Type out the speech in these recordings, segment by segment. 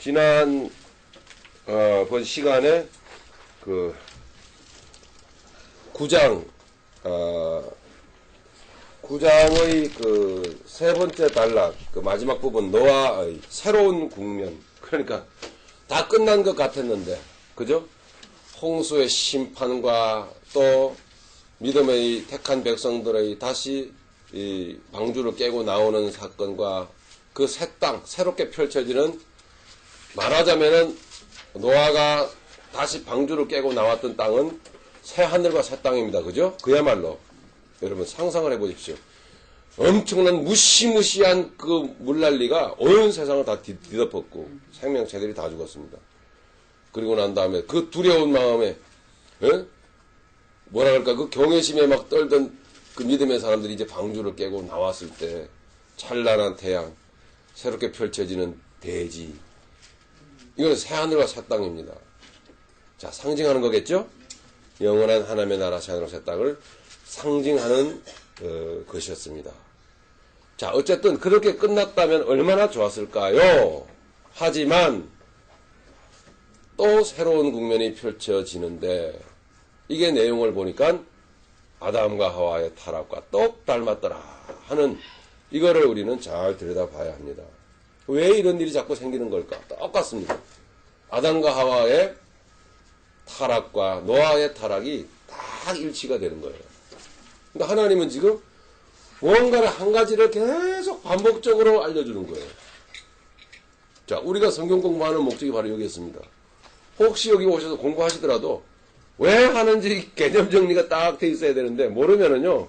지난 본 시간에 그 9장 9장의 그 세 번째 단락 그 마지막 부분 노아의 새로운 국면, 그러니까 다 끝난 것 같았는데 그죠? 홍수의 심판과 또 믿음의 택한 백성들의 다시 이 방주를 깨고 나오는 사건과 그 새 땅 새롭게 펼쳐지는, 말하자면은 노아가 다시 방주를 깨고 나왔던 땅은 새 하늘과 새 땅입니다. 그죠? 그야말로 여러분 상상을 해보십시오. 엄청난 무시무시한 그 물난리가 온 세상을 다 뒤덮었고 생명체들이 다 죽었습니다. 그리고 난 다음에 그 두려운 마음에 뭐라 그럴까, 그 경외심에 막 떨던 그 믿음의 사람들이 이제 방주를 깨고 나왔을 때 찬란한 태양, 새롭게 펼쳐지는 대지, 이건 새하늘과 새 땅입니다. 자, 상징하는 거겠죠? 영원한 하나님의 나라 새하늘과 새 땅을 상징하는 것이었습니다. 자, 어쨌든 그렇게 끝났다면 얼마나 좋았을까요? 하지만 또 새로운 국면이 펼쳐지는데, 이게 내용을 보니까 아담과 하와의 타락과 똑 닮았더라 하는, 이거를 우리는 잘 들여다봐야 합니다. 왜 이런 일이 자꾸 생기는 걸까? 똑같습니다. 아담과 하와의 타락과 노아의 타락이 딱 일치가 되는 거예요. 그러니까 하나님은 지금 무언가를 한 가지를 계속 반복적으로 알려주는 거예요. 자, 우리가 성경 공부하는 목적이 바로 여기 있습니다. 혹시 여기 오셔서 공부하시더라도 왜 하는지 개념 정리가 딱 돼 있어야 되는데, 모르면은요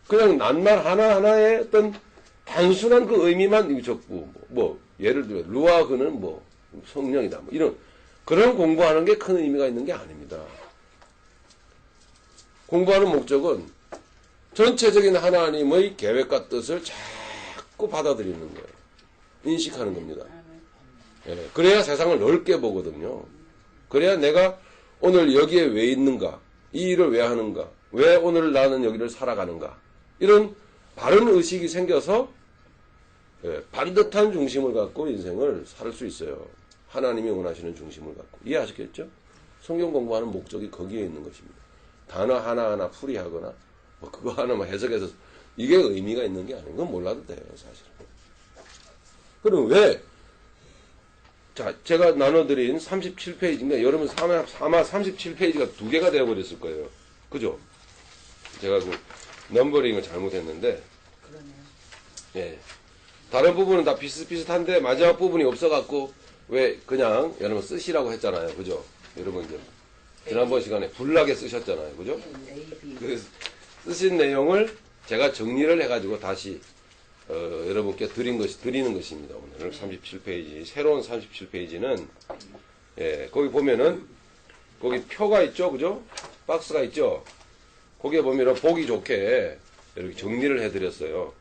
그냥 낱말 하나하나의 어떤 단순한 그 의미만 적고, 뭐 예를 들어 루아그는 뭐 성령이다, 뭐 이런 그런 공부하는 게 큰 의미가 있는 게 아닙니다. 공부하는 목적은 전체적인 하나님의 계획과 뜻을 자꾸 받아들이는 거예요. 인식하는 겁니다. 예, 그래야 세상을 넓게 보거든요. 그래야 내가 오늘 여기에 왜 있는가, 이 일을 왜 하는가, 왜 오늘 나는 여기를 살아가는가, 이런 바른 의식이 생겨서 반듯한 중심을 갖고 인생을 살 수 있어요. 하나님이 원하시는 중심을 갖고. 이해하시겠죠? 성경 공부하는 목적이 거기에 있는 것입니다. 단어 하나하나 풀이하거나 뭐 그거 하나만 해석해서 이게 의미가 있는 게 아닌 건 몰라도 돼요, 사실은. 그럼 왜? 자, 제가 나눠드린 37페이지인데 여러분 아마 37페이지가 두 개가 되어버렸을 거예요. 그죠? 제가 그 넘버링을 잘못했는데, 그러네요. 예, 다른 부분은 다 비슷비슷한데 마지막 부분이 없어갖고 왜 그냥 여러분 쓰시라고 했잖아요. 그죠? 여러분 이제 지난번 시간에 불나게 쓰셨잖아요. 그죠? 그 쓰신 내용을 제가 정리를 해가지고 다시 여러분께 드리는 것입니다. 오늘 37페이지, 새로운 37페이지는, 예, 거기 보면은, 거기 표가 있죠? 그죠? 박스가 있죠? 거기에 보면은 보기 좋게 이렇게 정리를 해드렸어요.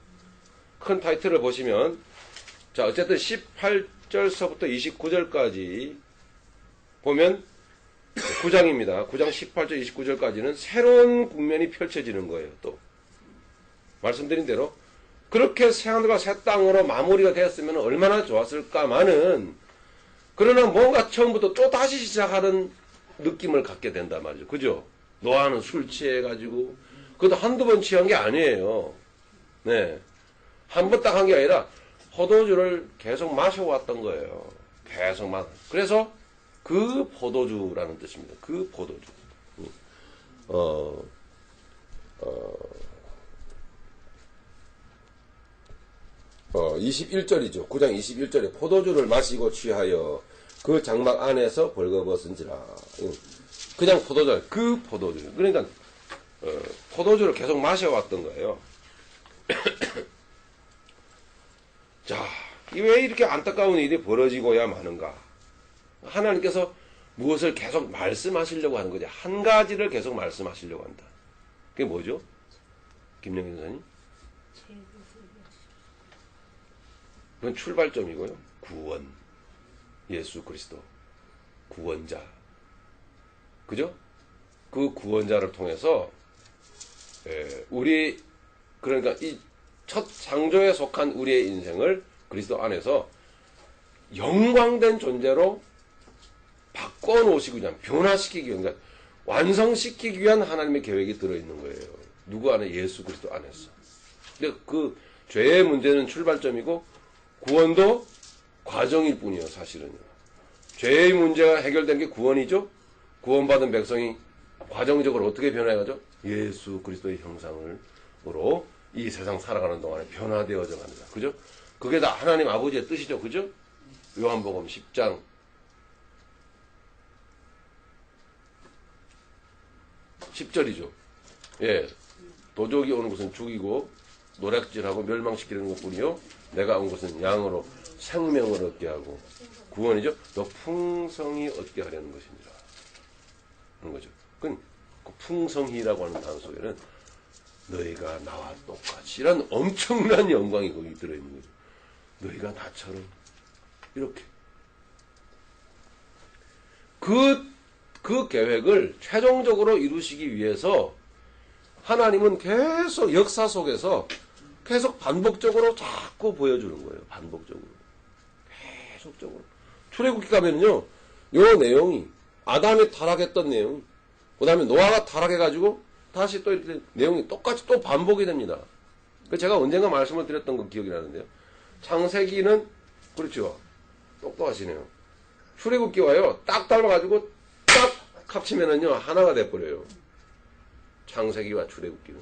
큰 타이틀을 보시면, 자, 어쨌든 18절서부터 29절까지 보면 9장입니다. 9장 18절, 29절까지는 새로운 국면이 펼쳐지는 거예요, 또. 말씀드린 대로. 그렇게 새하늘과 새 땅으로 마무리가 되었으면 얼마나 좋았을까마는, 그러나 뭔가 처음부터 또 다시 시작하는 느낌을 갖게 된단 말이죠. 그죠? 노아는 술 취해가지고, 그것도 한두 번 취한 게 아니에요. 네. 한 번 딱 한 게 아니라 포도주를 계속 마셔왔던 거예요. 계속 그래서 그 포도주라는 뜻입니다. 그 포도주. 21절이죠. 9장 21절에 포도주를 마시고 취하여 그 장막 안에서 벌거벗은지라. 그냥 포도주, 그 포도주. 그러니까 포도주를 계속 마셔왔던 거예요. 자, 왜 이렇게 안타까운 일이 벌어지고야 마는가? 하나님께서 무엇을 계속 말씀하시려고 하는 거지? 한 가지를 계속 말씀하시려고 한다. 그게 뭐죠? 김영희 선생님? 그건 출발점이고요. 구원. 예수 그리스도. 구원자. 그죠? 그 구원자를 통해서, 그러니까 이 첫 창조에 속한 우리의 인생을 그리스도 안에서 영광된 존재로 바꿔놓으시고 그냥 변화시키기 위한, 그러니까 완성시키기 위한 하나님의 계획이 들어있는 거예요. 누구 안에? 예수 그리스도 안에서. 근데 그 죄의 문제는 출발점이고 구원도 과정일 뿐이에요. 사실은요. 죄의 문제가 해결된 게 구원이죠. 구원받은 백성이 과정적으로 어떻게 변해가죠? 예수 그리스도의 형상으로 이 세상 살아가는 동안에 변화되어져 갑니다. 그죠? 그게 다 하나님 아버지의 뜻이죠. 그죠? 요한복음 10장 10절이죠. 예. 도적이 오는 것은 죽이고 노략질하고 멸망시키는 것뿐이요. 내가 온 것은 양으로 생명을 얻게 하고 구원이죠. 더 풍성히 얻게 하려는 것입니다. 그런 거죠. 그 풍성히라고 하는 단어 속에는 너희가 나와 똑같이 이런 엄청난 영광이 거기 들어있는 거죠. 너희가 나처럼 이렇게 그 계획을 최종적으로 이루시기 위해서 하나님은 계속 역사 속에서 계속 반복적으로 자꾸 보여주는 거예요. 반복적으로. 계속적으로. 출애굽기 가면은요, 요 내용이, 아담이 타락했던 내용, 그 다음에 노아가 타락해가지고, 다시 또 이렇게 내용이 똑같이 또 반복이 됩니다. 제가 언젠가 말씀을 드렸던 거 기억이 나는데요. 창세기는, 그렇죠. 똑똑하시네요. 출애굽기와요, 딱 닮아가지고, 딱 합치면은요, 하나가 돼버려요. 창세기와 출애굽기는.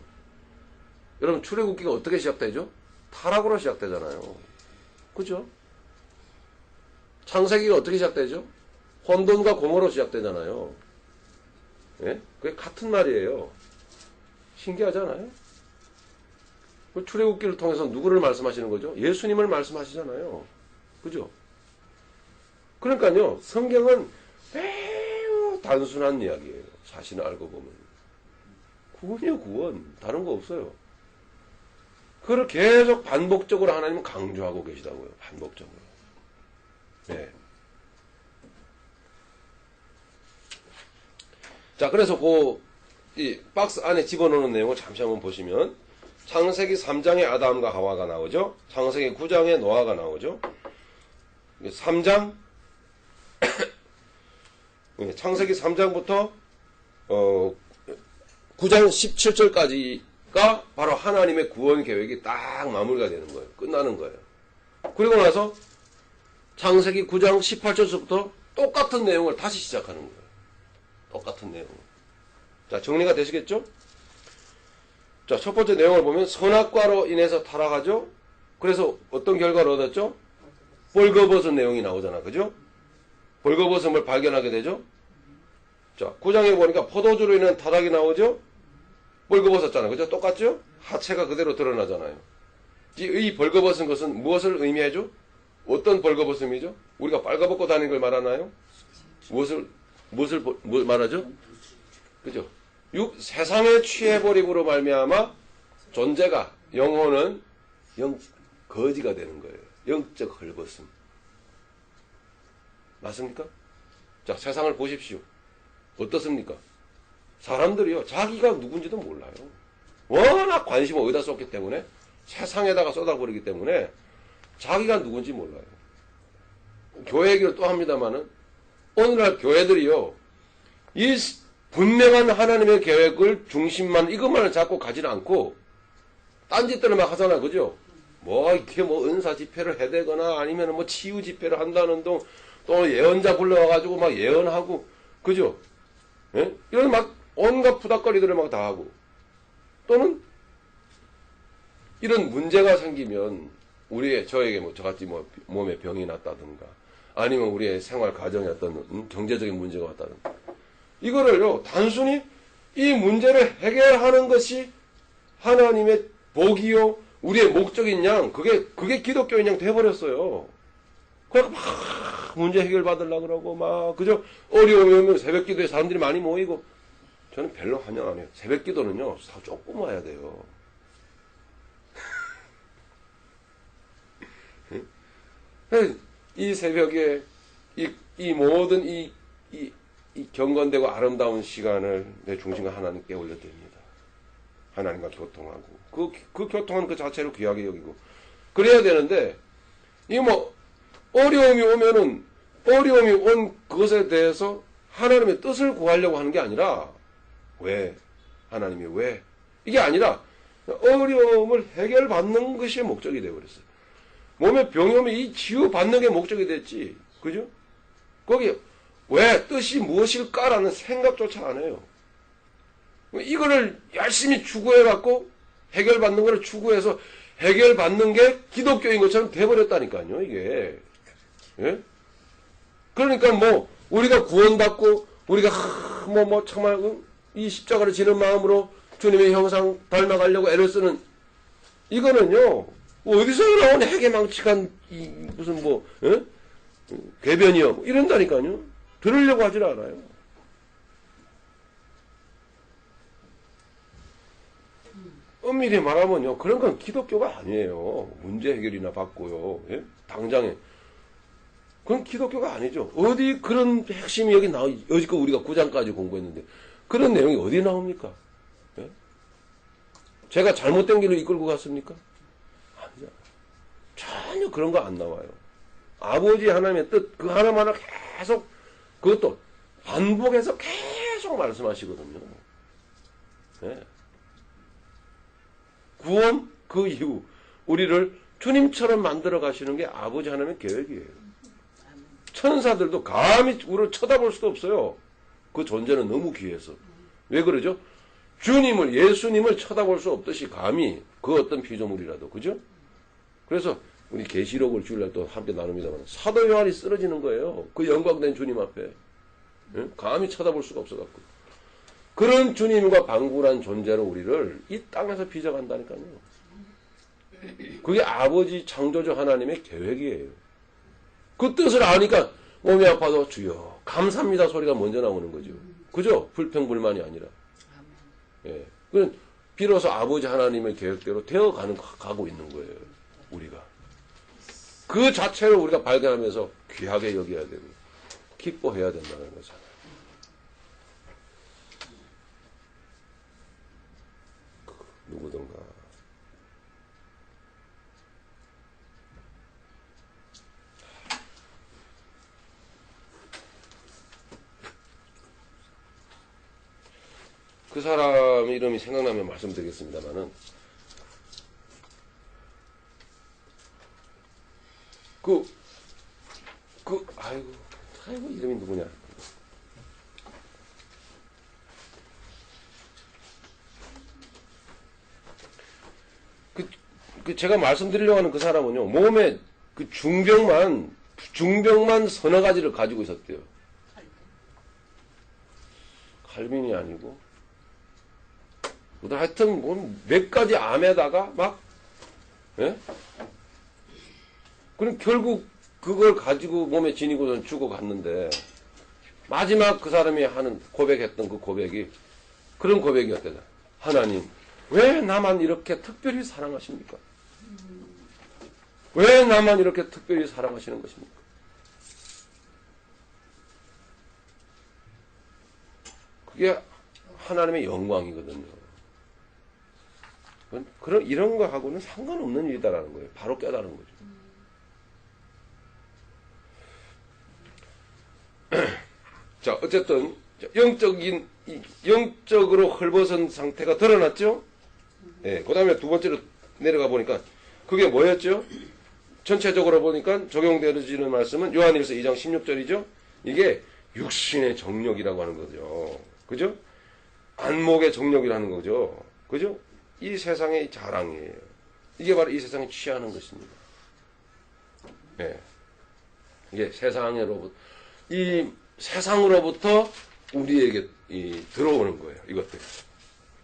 여러분, 출애굽기가 어떻게 시작되죠? 타락으로 시작되잖아요. 그죠? 창세기가 어떻게 시작되죠? 혼돈과 공허로 시작되잖아요. 예? 그게 같은 말이에요. 신기하잖아요? 출애굽기를 통해서 누구를 말씀하시는 거죠? 예수님을 말씀하시잖아요. 그죠? 그러니까요, 성경은 매우 단순한 이야기예요. 사실을 알고 보면. 구원이요, 구원. 다른 거 없어요. 그걸 계속 반복적으로 하나님은 강조하고 계시다고요. 반복적으로. 네. 자, 그래서 이 박스 안에 집어넣는 내용을 잠시 한번 보시면, 창세기 3장에 아담과 하와가 나오죠. 창세기 9장에 노아가 나오죠. 3장, 창세기 3장부터 9장 17절까지가 바로 하나님의 구원 계획이 딱 마무리가 되는 거예요. 끝나는 거예요. 그리고 나서 창세기 9장 18절부터 똑같은 내용을 다시 시작하는 거예요. 똑같은 내용. 자, 정리가 되시겠죠? 자, 첫 번째 내용을 보면 선악과로 인해서 타락하죠? 그래서 어떤 결과를 얻었죠? 벌거벗은 내용이 나오잖아. 그죠? 벌거벗음을 발견하게 되죠? 자, 9장에 보니까 포도주로 인한 타락이 나오죠? 벌거벗었잖아요. 그죠? 똑같죠? 하체가 그대로 드러나잖아요. 이 벌거벗은 것은 무엇을 의미하죠? 어떤 벌거벗음이죠? 우리가 빨가벗고 다니는 걸 말하나요? 무엇을 말하죠? 그죠? 세상에 취해버림으로 말미암아 존재가, 영혼은 거지가 되는 거예요. 영적 헐벗음. 맞습니까? 자, 세상을 보십시오. 어떻습니까? 사람들이요, 자기가 누군지도 몰라요. 워낙 관심을 어디다 쏟기 때문에, 세상에다가 쏟아버리기 때문에, 자기가 누군지 몰라요. 교회 얘기를 또 합니다만은, 오늘날 교회들이요, 이 분명한 하나님의 계획을 중심만, 이것만을 잡고 가지는 않고, 딴짓들을 막 하잖아, 그죠? 이렇게 은사 집회를 해대거나, 아니면 치유 집회를 한다는 동, 또 예언자 불러와가지고 막 예언하고, 그죠? 예? 이런 막 온갖 푸닥거리들을 막 다 하고, 또는 이런 문제가 생기면 저에게 저같이 몸에 병이 났다든가, 아니면 우리의 생활 가정에 어떤 경제적인 문제가 왔다든가, 이거를요 단순히 이 문제를 해결하는 것이 하나님의 복이요 우리의 목적인 양, 그게 기독교인 양 돼버렸어요. 그러니까 막 문제 해결 받으려고 그러고 막, 그죠? 어려움이 오면 새벽 기도에 사람들이 많이 모이고, 저는 별로 환영 안 해요. 새벽 기도는요 조금 와야 돼요. 이 새벽에 이 모든 이 경건되고 아름다운 시간을 내 중심과 하나님께 올려드립니다. 하나님과 교통하고 그 교통하는 그 자체로 귀하게 여기고 그래야 되는데, 어려움이 오면은 어려움이 온 그것에 대해서 하나님의 뜻을 구하려고 하는 게 아니라 왜? 하나님이 왜? 이게 아니라 어려움을 해결받는 것이 목적이 되어버렸어요. 몸에 병이 오면 이 치유받는 게 목적이 됐지. 그죠? 거기 왜? 뜻이 무엇일까라는 생각조차 안 해요. 이거를 열심히 추구해갖고 해결받는 걸 추구해서 해결받는 게 기독교인 것처럼 돼버렸다니까요, 이게. 예? 그러니까 뭐, 우리가 구원받고, 우리가, 정말, 이 십자가를 지는 마음으로 주님의 형상 닮아가려고 애를 쓰는, 이거는요, 어디서 나온 해괴망측한, 무슨 예? 궤변이요. 뭐 이런다니까요. 들으려고 하질 않아요. 엄밀히 말하면요, 그런 건 기독교가 아니에요. 문제 해결이나 받고요. 예? 당장에. 그건 기독교가 아니죠. 어디 그런 핵심이 여기 여지껏 우리가 9장까지 공부했는데, 그런 내용이 어디 나옵니까? 예? 제가 잘못된 길로 이끌고 갔습니까? 아니죠. 전혀 그런 거 안 나와요. 아버지 하나님의 뜻, 그 하나만을 계속, 그것도 반복해서 계속 말씀하시거든요. 예. 구원, 그 이후, 우리를 주님처럼 만들어 가시는 게 아버지 하나님의 계획이에요. 천사들도 감히 우리를 쳐다볼 수도 없어요. 그 존재는 너무 귀해서. 왜 그러죠? 주님을, 예수님을 쳐다볼 수 없듯이 감히 그 어떤 피조물이라도. 그죠? 그래서 우리 계시록을 주일날 또 함께 나눕니다만 사도 요한이 쓰러지는 거예요. 그 영광된 주님 앞에. 예? 감히 쳐다볼 수가 없어갖고. 그런 주님과 방불한 존재로 우리를 이 땅에서 빚어간다니까요. 그게 아버지 창조주 하나님의 계획이에요. 그 뜻을 아니까 몸이 아파도 주여 감사합니다 소리가 먼저 나오는 거죠. 그죠? 불평불만이 아니라. 예. 그건 비로소 아버지 하나님의 계획대로 가고 있는 거예요. 우리가. 그 자체를 우리가 발견하면서 귀하게 여겨야 되고 기뻐해야 된다는 거잖아요. 누구든가. 그 사람 이름이 생각나면 말씀드리겠습니다만은, 아이고, 이름이 누구냐. 제가 말씀드리려고 하는 그 사람은요, 몸에 그 중병만 서너 가지를 가지고 있었대요. 칼빈이 아니고, 하여튼, 몇 가지 암에다가 예? 그럼 결국 그걸 가지고 몸에 지니고선 죽어갔는데, 마지막 그 사람이 고백했던 그 고백이, 그런 고백이었대요. 하나님, 왜 나만 이렇게 특별히 사랑하십니까? 왜 나만 이렇게 특별히 사랑하시는 것입니까? 그게 하나님의 영광이거든요. 이런 거하고는 상관없는 일이다라는 거예요. 바로 깨달은 거죠. 자, 어쨌든 영적으로 헐벗은 상태가 드러났죠? 예, 그 다음에 두 번째로 내려가 보니까 그게 뭐였죠? 전체적으로 보니까 적용되어지는 말씀은 요한일서 2장 16절이죠? 이게 육신의 정욕이라고 하는 거죠. 그죠? 안목의 정욕이라는 거죠. 그죠? 이 세상의 자랑이에요. 이게 바로 이 세상에 취하는 것입니다. 예. 이게 이 세상으로부터 우리에게 들어오는 거예요. 이것들.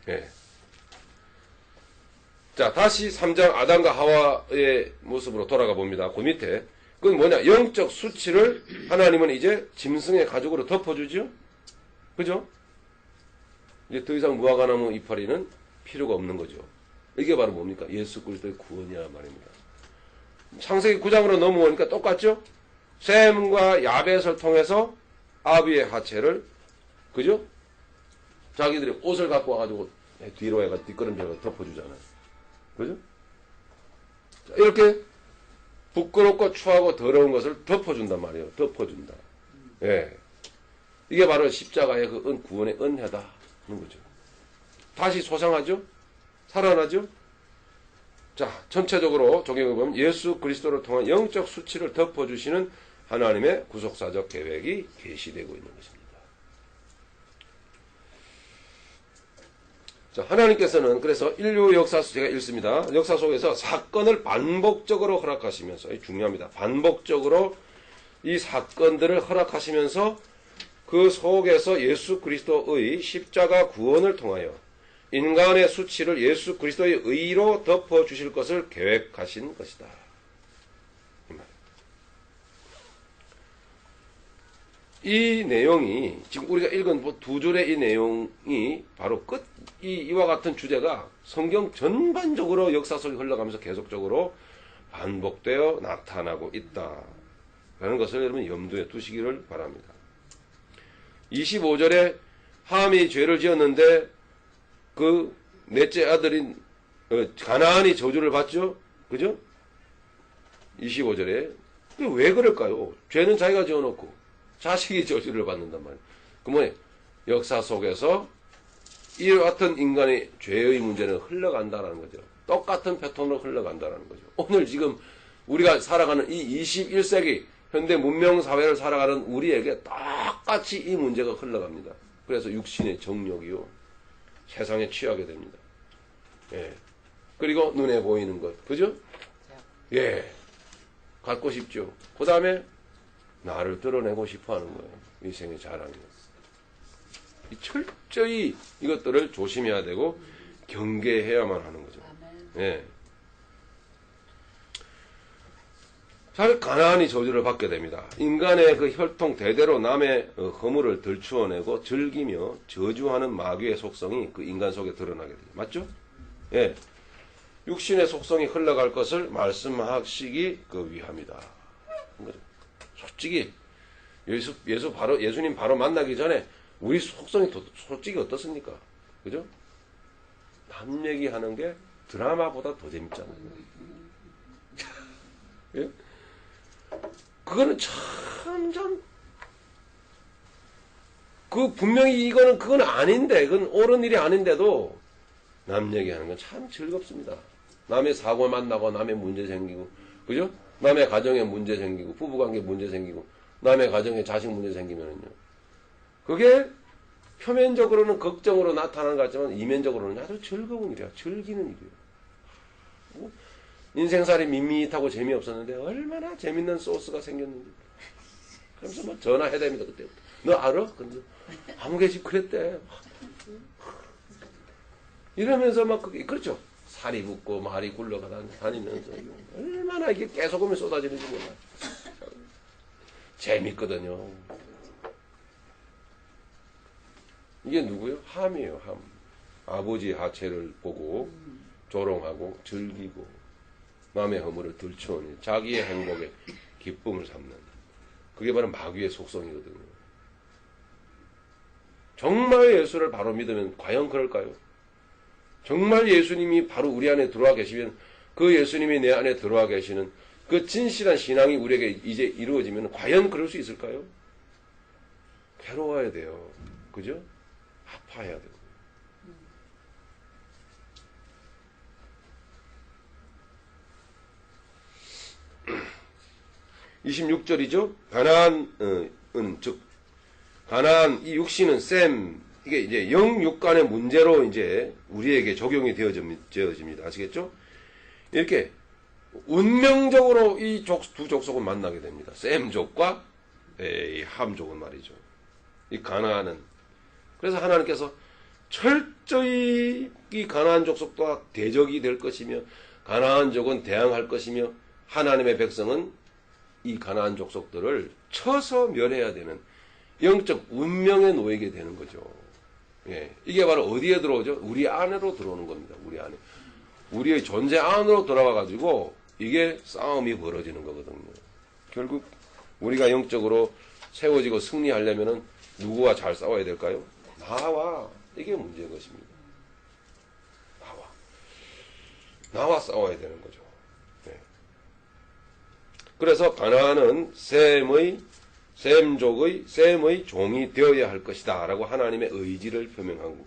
예. 자, 다시 3장 아담과 하와의 모습으로 돌아가 봅니다. 그 밑에. 그건 뭐냐? 영적 수치를 하나님은 이제 짐승의 가죽으로 덮어주죠? 그죠? 이제 더 이상 무화과나무 이파리는 필요가 없는 거죠. 이게 바로 뭡니까? 예수 그리스도의 구원이란 말입니다. 창세기 9장으로 넘어오니까 똑같죠? 셈과 야벳을 통해서 아비의 하체를, 그죠? 자기들이 옷을 갖고 와가지고 뒤로 해가지고 뒷걸음질로 덮어주잖아요. 그죠? 자, 이렇게 부끄럽고 추하고 더러운 것을 덮어준단 말이에요. 덮어준다. 예. 이게 바로 십자가의 그 구원의 은혜다 하는 거죠. 다시 소생하죠? 살아나죠? 자, 전체적으로 적용해 보면 예수 그리스도를 통한 영적 수치를 덮어주시는 하나님의 구속사적 계획이 계시되고 있는 것입니다. 자, 하나님께서는 그래서 인류 역사 제가 읽습니다. 역사 속에서 사건을 반복적으로 허락하시면서, 중요합니다. 반복적으로 이 사건들을 허락하시면서 그 속에서 예수 그리스도의 십자가 구원을 통하여 인간의 수치를 예수 그리스도의 의로 덮어주실 것을 계획하신 것이다. 이 내용이 지금 우리가 읽은 두 줄의 이 내용이 바로 이와 같은 주제가 성경 전반적으로 역사 속에 흘러가면서 계속적으로 반복되어 나타나고 있다라는 것을 여러분 염두에 두시기를 바랍니다. 25절에 함이 죄를 지었는데 그 넷째 아들인 가나안이 저주를 받죠? 그죠? 25절에 왜 그럴까요? 죄는 자기가 지어놓고 자식이 저주를 받는단 말이에요. 그 뭐예요? 역사 속에서 이와 같은 인간의 죄의 문제는 흘러간다라는 거죠. 똑같은 패턴으로 흘러간다라는 거죠. 오늘 지금 우리가 살아가는 이 21세기 현대 문명 사회를 살아가는 우리에게 똑같이 이 문제가 흘러갑니다. 그래서 육신의 정욕이요, 세상에 취하게 됩니다. 예. 그리고 눈에 보이는 것, 그죠? 예. 갖고 싶죠. 그 다음에 나를 드러내고 싶어 하는 거예요. 인생의 자랑이요. 철저히 이것들을 조심해야 되고 경계해야만 하는 거죠. 예. 잘 가나안이 저주를 받게 됩니다. 인간의 그 혈통 대대로 남의 허물을 들추어내고 즐기며 저주하는 마귀의 속성이 그 인간 속에 드러나게 돼요. 맞죠? 예. 육신의 속성이 흘러갈 것을 말씀하시기 위함이다. 솔직히 예수님 바로 만나기 전에 우리 속성이 솔직히 어떻습니까? 그죠? 남 얘기하는 게 드라마보다 더 재밌잖아요. 예? 그거는 분명히 그건 아닌데, 그건 옳은 일이 아닌데도 남 얘기하는 건 참 즐겁습니다. 남의 사고 만나고, 남의 문제 생기고, 그죠? 남의 가정에 문제 생기고, 부부관계 문제 생기고, 남의 가정에 자식 문제 생기면은요. 그게 표면적으로는 걱정으로 나타나는 것 같지만, 이면적으로는 아주 즐거운 일이야. 즐기는 일이에요. 인생살이 밋밋하고 재미없었는데 얼마나 재밌는 소스가 생겼는지. 그러면서 뭐 전화해야 됩니다. 그때부터. 너 알아? 근데 아무개 집 그랬대. 이러면서 막 그렇죠. 살이 붙고 말이 굴러다니면서 얼마나 이게 깨소금이 쏟아지는지 몰라. 재밌거든요. 이게 누구요? 함이에요. 함. 아버지 하체를 보고 조롱하고 즐기고 남의 허물을 들추어내 자기의 행복에 기쁨을 삼는, 그게 바로 마귀의 속성이거든요. 정말 예수를 바로 믿으면 과연 그럴까요? 정말 예수님이 바로 우리 안에 들어와 계시면, 그 예수님이 내 안에 들어와 계시는 그 진실한 신앙이 우리에게 이제 이루어지면 과연 그럴 수 있을까요? 괴로워야 돼요. 그죠? 아파야 되고. 26절이죠. 가나안은 즉 가나안 이 육신은 이게 이제 영육간의 문제로 이제 우리에게 적용이 되어집니다. 아시겠죠? 이렇게 운명적으로 이 두 족속은 만나게 됩니다. 셈족과 이 함족은 말이죠. 이 가나안은 그래서 하나님께서 철저히 이 가나안 족속과 대적이 될 것이며 가나안족은 대항할 것이며 하나님의 백성은 이 가나안 족속들을 쳐서 멸해야 되는 영적 운명에 놓이게 되는 거죠. 예, 이게 바로 어디에 들어오죠? 우리 안으로 들어오는 겁니다. 우리 안에. 우리의 존재 안으로 들어와가지고 이게 싸움이 벌어지는 거거든요. 결국 우리가 영적으로 세워지고 승리하려면은 누구와 잘 싸워야 될까요? 나와. 이게 문제인 것입니다. 나와 싸워야 되는 거죠. 네. 그래서 가나안은 셈의 종이 되어야 할 것이다 라고 하나님의 의지를 표명하고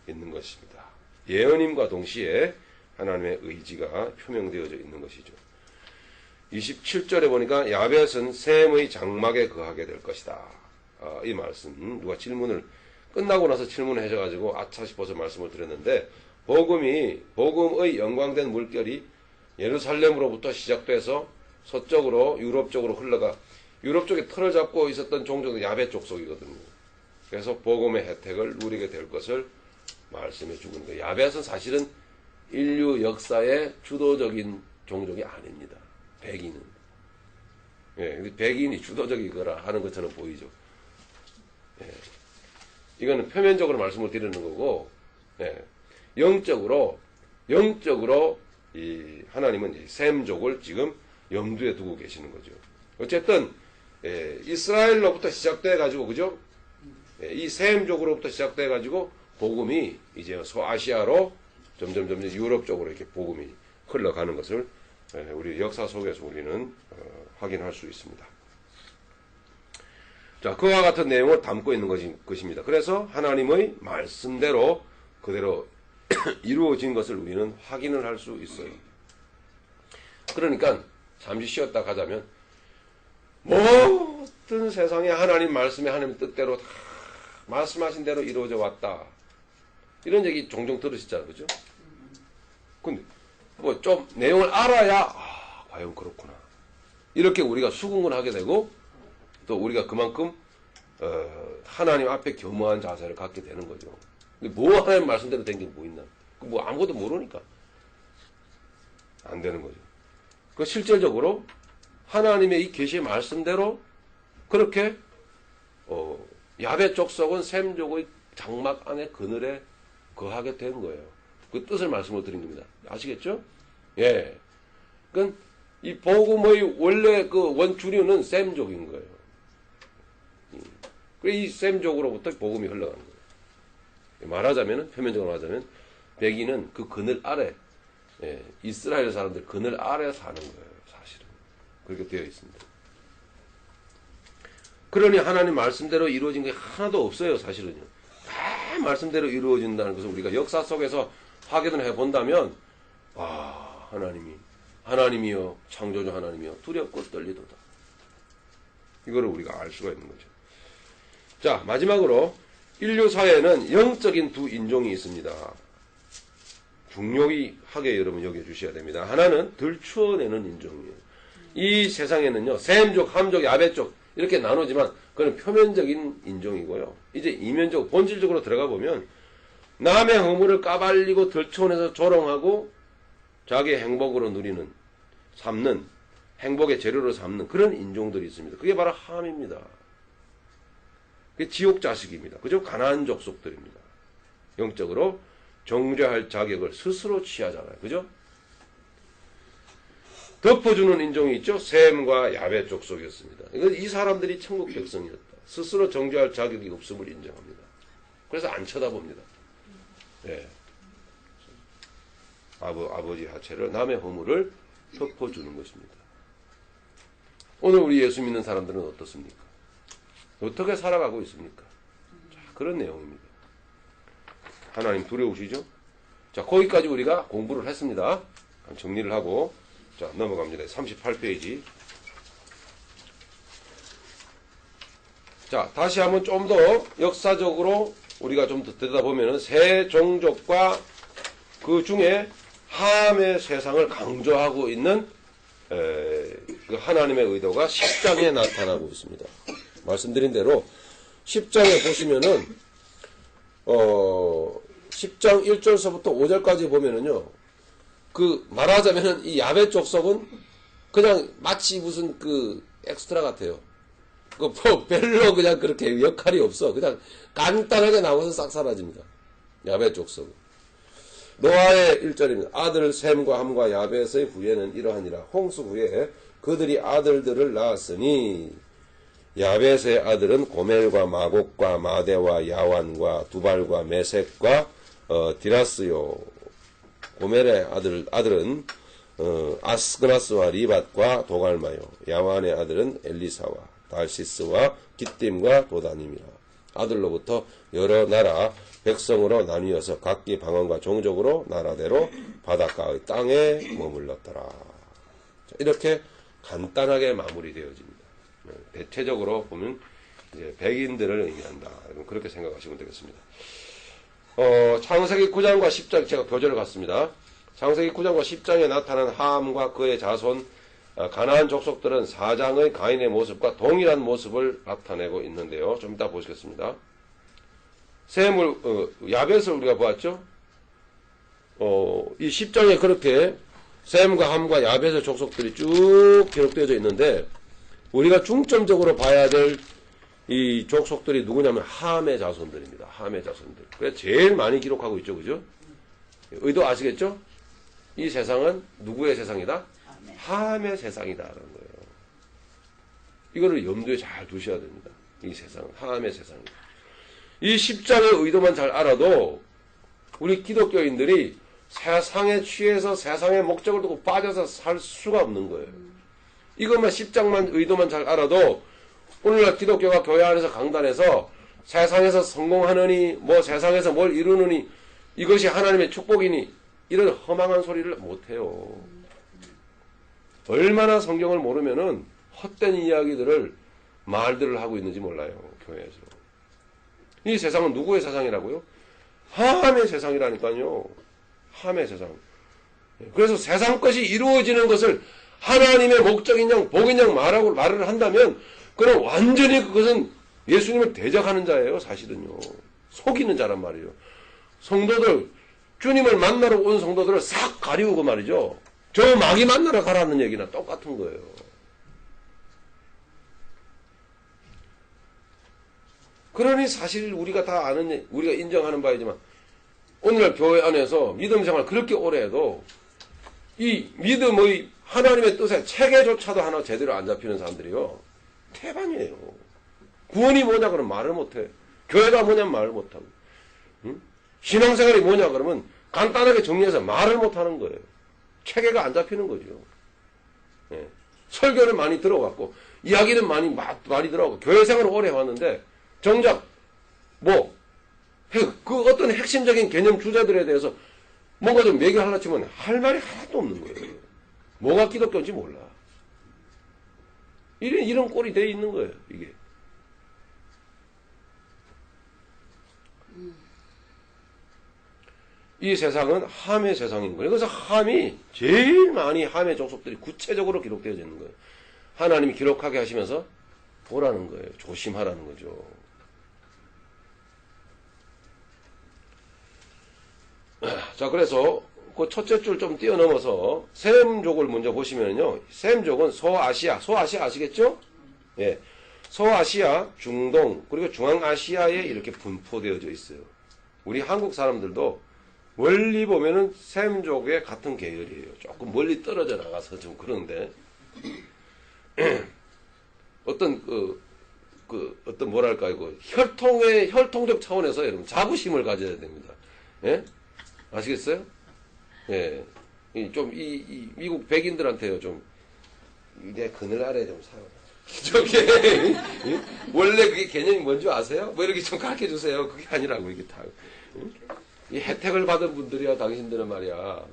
있는 것입니다. 예언임과 동시에 하나님의 의지가 표명되어져 있는 것이죠. 27절에 보니까 야벳은 셈의 장막에 거하게 될 것이다. 이 말씀 누가 질문을 끝나고 나서 질문을 하셔가지고 아차 싶어서 말씀을 드렸는데, 복음의 영광된 물결이 예루살렘으로부터 시작돼서 서쪽으로 유럽 쪽으로 흘러가, 유럽 쪽에 틀을 잡고 있었던 종족은 야벳 족속이거든요. 그래서 복음의 혜택을 누리게 될 것을 말씀해 주고 있는 거예요. 야벳은 사실은 인류 역사의 주도적인 종족이 아닙니다. 백인은. 예, 백인이 주도적이거라 하는 것처럼 보이죠. 예, 이거는 표면적으로 말씀을 드리는 거고, 예, 영적으로 이 하나님은 이 셈족을 지금 염두에 두고 계시는 거죠. 어쨌든 예, 이스라엘로부터 시작돼 가지고, 그죠? 예, 이 셈족으로부터 시작돼 가지고 복음이 이제 소아시아로 점점 유럽 쪽으로 이렇게 복음이 흘러가는 것을 우리 역사 속에서 우리는 확인할 수 있습니다. 자, 그와 같은 내용을 담고 있는 것입니다. 그래서 하나님의 말씀대로 그대로 이루어진 것을 우리는 확인을 할 수 있어요. 그러니까 잠시 쉬었다 가자면, 모든 세상에 하나님 말씀에 하나님 뜻대로 다 말씀하신 대로 이루어져 왔다, 이런 얘기 종종 들으시잖아요. 그죠? 근데 뭐 좀 내용을 알아야 과연 그렇구나, 이렇게 우리가 수긍을 하게 되고, 또 우리가 그만큼 하나님 앞에 겸허한 자세를 갖게 되는 거죠. 근데 뭐 하나님 말씀대로 된 게 뭐 있나? 뭐 아무것도 모르니까 안 되는 거죠. 그 실질적으로 하나님의 이 계시의 말씀대로 그렇게 야벳 족속은 셈족의 장막 안에 그늘에 거하게 된 거예요. 그 뜻을 말씀을 드린 겁니다. 아시겠죠? 예. 그러니까 이 복음의 원래 그 원주류는 셈족인 거예요. 그래서 이 셈족으로부터 복음이 흘러가는 거예요. 말하자면, 표면적으로 말하자면, 백인은 그 그늘 아래, 예, 이스라엘 사람들 그늘 아래 사는 거예요, 사실은. 그렇게 되어 있습니다. 그러니 하나님 말씀대로 이루어진 게 하나도 없어요, 사실은요. 다 말씀대로 이루어진다는 것을 우리가 역사 속에서 확인을 해본다면, 하나님이요, 창조주 하나님이요, 두렵고 떨리도다. 이거를 우리가 알 수가 있는 거죠. 자, 마지막으로 인류 사회에는 영적인 두 인종이 있습니다. 중요하게 여러분 여겨주셔야 됩니다. 하나는 들추어내는 인종이에요. 이 세상에는요, 셈족, 함족, 야벳족 이렇게 나누지만 그건 표면적인 인종이고요. 이제 이면적, 본질적으로 들어가 보면 남의 허물을 까발리고 들추어내서 조롱하고 자기의 행복으로 삼는, 행복의 재료로 삼는 그런 인종들이 있습니다. 그게 바로 함입니다. 그게 지옥 자식입니다. 그죠? 가나안 족속들입니다. 영적으로 정죄할 자격을 스스로 취하잖아요. 그죠? 덮어주는 인종이 있죠? 셈과 야벳 족속이었습니다. 이 사람들이 천국 백성이었다. 스스로 정죄할 자격이 없음을 인정합니다. 그래서 안 쳐다봅니다. 네. 아버지 하체를, 남의 허물을 덮어주는 것입니다. 오늘 우리 예수 믿는 사람들은 어떻습니까? 어떻게 살아가고 있습니까? 자, 그런 내용입니다. 하나님 두려우시죠? 자, 거기까지 우리가 공부를 했습니다. 정리를 하고, 자, 넘어갑니다. 38페이지. 자, 다시 한번 좀 더 역사적으로 우리가 좀 더 들여다보면은 세 종족과 그 중에 함의 세상을 강조하고 있는 그 하나님의 의도가 10장에 나타나고 있습니다. 말씀드린 대로 10장에 보시면은 10장 1절서부터 5절까지 보면은요, 그 말하자면은 이 야벳 족속은 그냥 마치 무슨 그 엑스트라 같아요. 그 별로 그냥 그렇게 역할이 없어. 그냥 간단하게 나와서 싹 사라집니다. 야벳 족속은. 노아의 1절입니다. 아들 셈과 함과 야벳의 후예는 이러하니라. 홍수 후에 그들이 아들들을 낳았으니 야벳의 아들은 고멜과 마곡과 마대와 야완과 두발과 메색과 디라스요. 고멜의 아들은 아스그나스와 리밧과 도갈마요. 야완의 아들은 엘리사와 달시스와 기띔과 도다님이라. 아들로부터 여러 나라 백성으로 나뉘어서 각기 방언과 종족으로 나라대로 바닷가의 땅에 머물렀더라. 이렇게 간단하게 마무리되어집니다. 대체적으로 보면 이제 백인들을 의미한다. 그렇게 생각하시면 되겠습니다. 창세기 9장과 10장 제가 교재를 갔습니다. 창세기 9장과 10장에 나타난 함과 그의 자손 가나안 족속들은 4장의 가인의 모습과 동일한 모습을 나타내고 있는데요. 좀 이따 보시겠습니다. 셈을 야벳을 우리가 보았죠. 이 10장에 그렇게 셈과 함과 야벳의 족속들이 쭉 기록되어져 있는데 우리가 중점적으로 봐야 될 이 족속들이 누구냐면 함의 자손들입니다. 함의 자손들. 그래서 제일 많이 기록하고 있죠. 그죠? 의도 아시겠죠? 이 세상은 누구의 세상이다? 함의 세상이다라는 거예요. 이거를 염두에 잘 두셔야 됩니다. 이 세상은 함의 세상이다. 이 10장의 의도만 잘 알아도 우리 기독교인들이 세상에 취해서 세상의 목적을 두고 빠져서 살 수가 없는 거예요. 이것만 10장만 의도만 잘 알아도 오늘날 기독교가 교회 안에서 강단에서 세상에서 성공하느니 뭐 세상에서 뭘 이루느니 이것이 하나님의 축복이니 이런 허망한 소리를 못해요. 얼마나 성경을 모르면은 헛된 이야기들을 말들을 하고 있는지 몰라요. 교회에서. 이 세상은 누구의 세상이라고요? 함의 세상이라니까요. 함의 세상. 그래서 세상 것이 이루어지는 것을 하나님의 목적인 양 복인 양 말을 한다면 그럼 완전히 그것은 예수님을 대적하는 자예요. 사실은요. 속이는 자란 말이에요. 성도들 주님을 만나러 온 성도들을 싹 가리우고 말이죠. 저 마귀 만나러 가라는 얘기나 똑같은 거예요. 그러니 사실 우리가 다 아는, 우리가 인정하는 바이지만 오늘날 교회 안에서 믿음 생활 그렇게 오래 해도 이 믿음의 하나님의 뜻에 체계조차도 하나 제대로 안 잡히는 사람들이요. 태반이에요. 구원이 뭐냐 그러면 말을 못해. 교회가 뭐냐면 말을 못하고. 응? 신앙생활이 뭐냐 그러면 간단하게 정리해서 말을 못하는 거예요. 체계가 안 잡히는 거죠. 예. 설교를 많이 들어갔고 이야기는 많이 들어가고 교회 생활을 오래 해왔는데 정작 그 어떤 핵심적인 개념 주제들에 대해서 뭔가 좀 얘기하려고 치면 할 말이 하나도 없는 거예요. 뭐가 기독교인지 몰라. 이런 꼴이 돼 있는 거예요, 이게. 이 세상은 함의 세상인 거예요. 그래서 함이 제일 많이 함의 족속들이 구체적으로 기록되어져 있는 거예요. 하나님이 기록하게 하시면서 보라는 거예요. 조심하라는 거죠. 자, 그래서 그 첫째 줄 좀 뛰어넘어서 셈족을 먼저 보시면요. 셈족은 소아시아 아시겠죠? 예. 소아시아, 중동, 그리고 중앙아시아에 이렇게 분포되어져 있어요. 우리 한국 사람들도 멀리 보면은 셈족의 같은 계열이에요. 조금 멀리 떨어져 나가서 좀 그런데 어떤 어떤 뭐랄까요, 혈통적 차원에서 여러분 자부심을 가져야 됩니다. 예? 아시겠어요? 예. 미국 백인들한테요, 내 그늘 아래 좀 살아. 원래 그게 개념이 뭔지 아세요? 뭐 이렇게 좀 가르쳐 주세요. 그게 아니라고, 이게 다. 이 혜택을 받은 분들이야, 당신들은 말이야.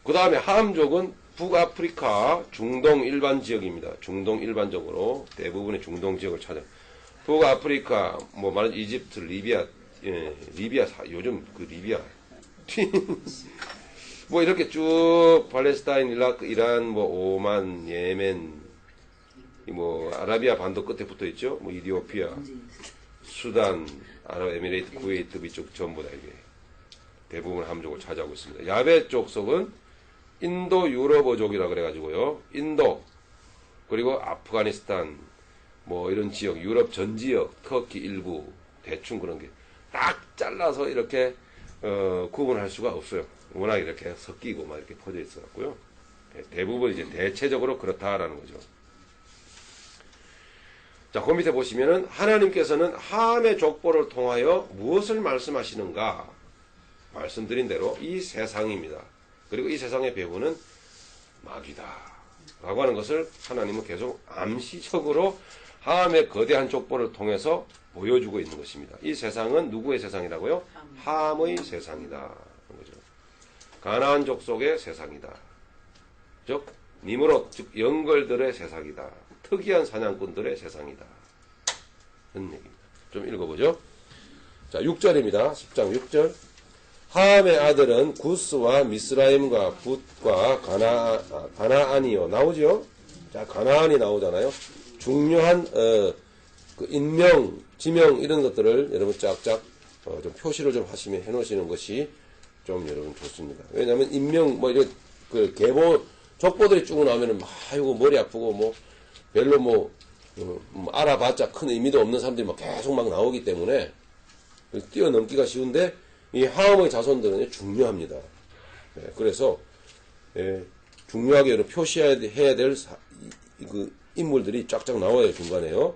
그 다음에 함족은 북아프리카, 중동 일반 지역입니다. 중동 일반적으로 대부분의 중동 지역을 찾아. 북아프리카, 말하자면 이집트, 리비아, 요즘 그 리비아. 이렇게 쭉 팔레스타인, 이라크, 이란, 오만, 예멘, 아라비아 반도 끝에 붙어 있죠. 이디오피아, 수단, 아랍에미레이트, 쿠웨이트 이쪽 전부 다 이게 대부분 함족을 차지하고 있습니다. 야벳 족속은 인도 유럽어족이라 그래가지고요. 인도, 그리고 아프가니스탄, 이런 지역, 유럽 전 지역, 터키 일부, 대충 그런 게 딱 잘라서 이렇게, 구분할 수가 없어요. 워낙 이렇게 섞이고 막 이렇게 퍼져 있어갖고요. 대부분 이제 대체적으로 그렇다라는 거죠. 자, 그 밑에 보시면은 하나님께서는 함의 족보를 통하여 무엇을 말씀하시는가? 말씀드린 대로 이 세상입니다. 그리고 이 세상의 배후는 마귀다 라고 하는 것을 하나님은 계속 암시적으로 함의 거대한 족보를 통해서 보여주고 있는 것입니다. 이 세상은 누구의 세상이라고요? 함의 세상이다. 그런 거죠. 가나안 족속의 세상이다. 즉 니므롯, 즉 영걸들의 세상이다. 특이한 사냥꾼들의 세상이다. 그런 얘기입니다. 좀 읽어보죠. 자, 6절입니다. 10장 6절. 함의 아들은 구스와 미스라임과 붓과 가나안이요. 나오죠? 자, 가나안이 나오잖아요. 중요한, 그 인명, 지명, 이런 것들을 여러분 쫙쫙, 좀 표시를 좀 하시면 해놓으시는 것이 좀 여러분 좋습니다. 왜냐면 인명, 뭐, 이런, 그, 족보들이 쭉 나오면은, 이거 머리 아프고, 뭐, 별로 뭐, 알아봤자 큰 의미도 없는 사람들이 막 계속 막 나오기 때문에, 뛰어넘기가 쉬운데, 이 함의 자손들은 중요합니다. 네, 그래서 중요하게 여러분 표시해야 될 그 인물들이 쫙쫙 나와요. 중간에요.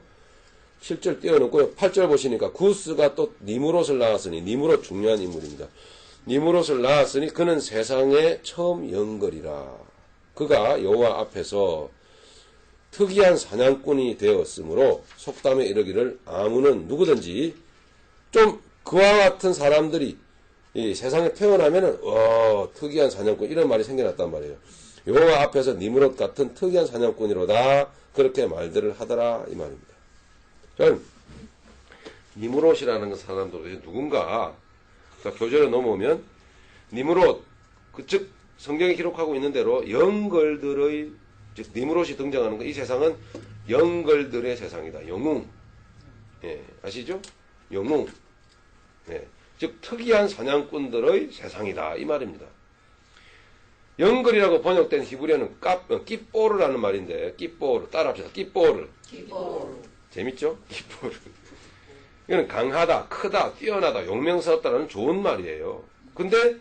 7절 뛰어넘고요. 8절 보시니까 구스가 또 니므롯을 낳았으니 니므롯 중요한 인물입니다. 니므롯을 낳았으니 그는 세상에 처음 영걸이라. 그가 여호와 앞에서 특이한 사냥꾼이 되었으므로 속담에 이르기를 아무는 누구든지 좀 그와 같은 사람들이 이 세상에 태어나면은 특이한 사냥꾼 이런 말이 생겨났단 말이에요. 여호와 앞에서 니므롯 같은 특이한 사냥꾼이로다 그렇게 말들을 하더라 이 말입니다. 전 니므롯이라는 사람도 누군가 교절에 넘어오면 니므롯 즉 성경이 기록하고 있는 대로 영걸들의 즉 니므롯이 등장하는 거 이 세상은 영걸들의 세상이다. 영웅 아시죠? 영웅 즉 특이한 사냥꾼들의 세상이다 이 말입니다. 영걸이라고 번역된 히브리어는 끼뽀르라는 말인데 끼뽀르 따라합시다. 끼뽀르 재밌죠? 끼뽀르 이거는 강하다, 크다, 뛰어나다, 용맹스럽다라는 좋은 말이에요. 근데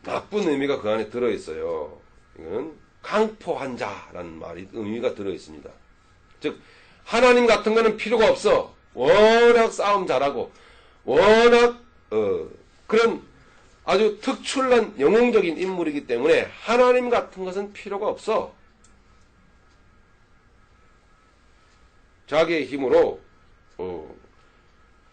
나쁜 의미가 그 안에 들어있어요. 이거는 강포한 자라는 말이 의미가 들어있습니다. 즉 하나님 같은 거는 필요가 없어. 워낙 싸움 잘하고 워낙 그런 아주 특출난 영웅적인 인물이기 때문에 하나님 같은 것은 필요가 없어. 자기의 힘으로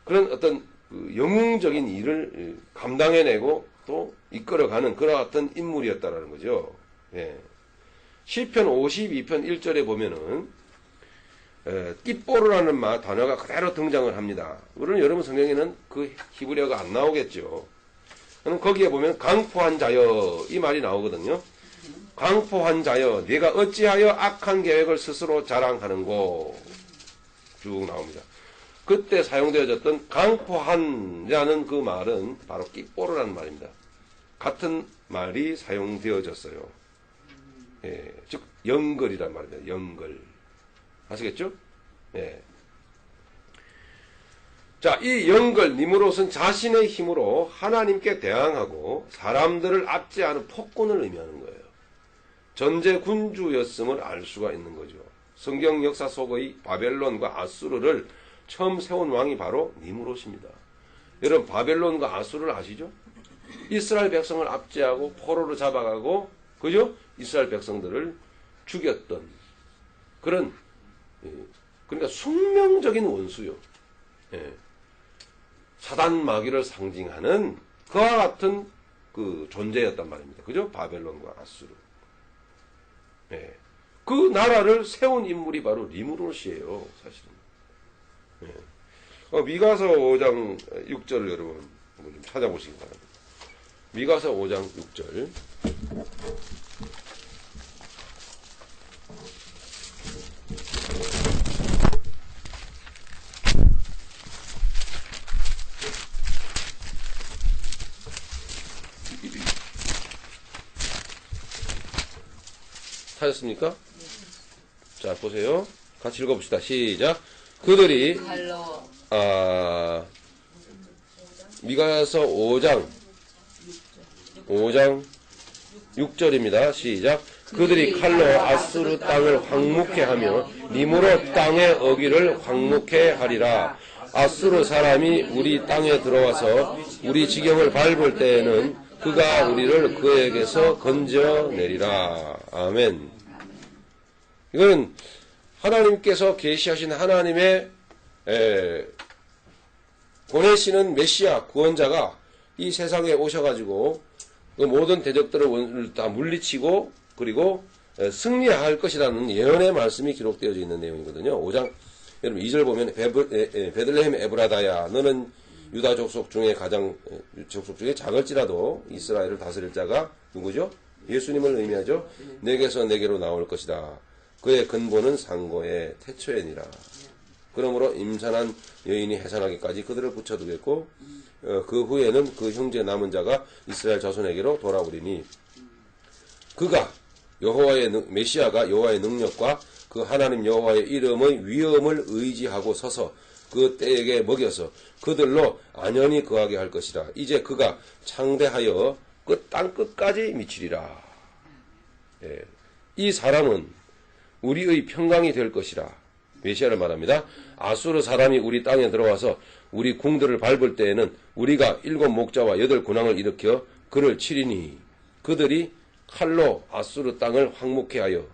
그런 어떤 영웅적인 일을 감당해내고 또 이끌어가는 그런 어떤 인물이었다라는 거죠. 예. 시편 52편 1절에 보면은 끼뽀르라는 단어가 그대로 등장을 합니다. 물론 여러분 성경에는 그 히브리어가 안 나오겠죠. 그럼 거기에 보면 강포한 자여 이 말이 나오거든요. 강포한 자여 네가 어찌하여 악한 계획을 스스로 자랑하는고 쭉 나옵니다. 그때 사용되어졌던 강포한이라는 그 말은 바로 끼뽀르라는 말입니다. 같은 말이 사용되어졌어요. 예, 즉 영걸이란 말입니다. 영걸. 아시겠죠? 예. 자, 이 영걸 니므롯은 자신의 힘으로 하나님께 대항하고 사람들을 압제하는 폭군을 의미하는 거예요. 전제 군주였음을 알 수가 있는 거죠. 성경 역사 속의 바벨론과 아수르를 처음 세운 왕이 바로 니므롯입니다. 여러분 바벨론과 아수르를 아시죠? 이스라엘 백성을 압제하고 포로로 잡아가고 그죠? 이스라엘 백성들을 죽였던 그런 그러니까 숙명적인 원수요. 예. 사단 마귀를 상징하는 그와 같은 그 존재였단 말입니다. 그죠? 바벨론과 아수르. 예. 그 나라를 세운 인물이 바로 니므롯이에요. 사실은. 예. 미가서 5장 6절을 여러분 좀 찾아보시기 바랍니다. 미가서 5장 6절. 찾았습니까? 자, 보세요. 같이 읽어봅시다. 시작. 그들이 미가서 5장 6절입니다. 시작. 그들이 칼로 아수르 땅을 황무케 하며 니므롯 땅의 어기를 황무케 하리라. 아수르 사람이 우리 땅에 들어와서 우리 지경을 밟을 때에는 그가 우리를 그에게서 건져내리라. 아멘. 이거는 하나님께서 계시하신 하나님의 보내시는 메시아 구원자가 이 세상에 오셔가지고 그 모든 대적들을 다 물리치고 그리고 승리할 것이라는 예언의 말씀이 기록되어져 있는 내용이거든요. 5장 여러분 2절 보면 베들레헴 에브라다야 너는 유다 족속 중에 족속 중에 작을지라도 이스라엘을 다스릴 자가 누구죠? 예수님을 의미하죠. 내게서 내게로 나올 것이다. 그의 근본은 상고의 태초에니라. 그러므로 임산한 여인이 해산하기까지 그들을 붙여두겠고 그 후에는 그 형제 남은 자가 이스라엘 자손에게로 돌아오리니 그가 메시아가 여호와의 능력과 그 하나님 여호와의 이름의 위엄을 의지하고 서서 그 때에게 먹여서 그들로 안연히 거하게 할 것이라. 이제 그가 창대하여 그 땅 끝까지 미치리라. 이 사람은 우리의 평강이 될 것이라. 메시아를 말합니다. 아수르 사람이 우리 땅에 들어와서 우리 궁들을 밟을 때에는 우리가 7 목자와 8 군왕을 일으켜 그를 치리니 그들이 칼로 아수르 땅을 황무케 하여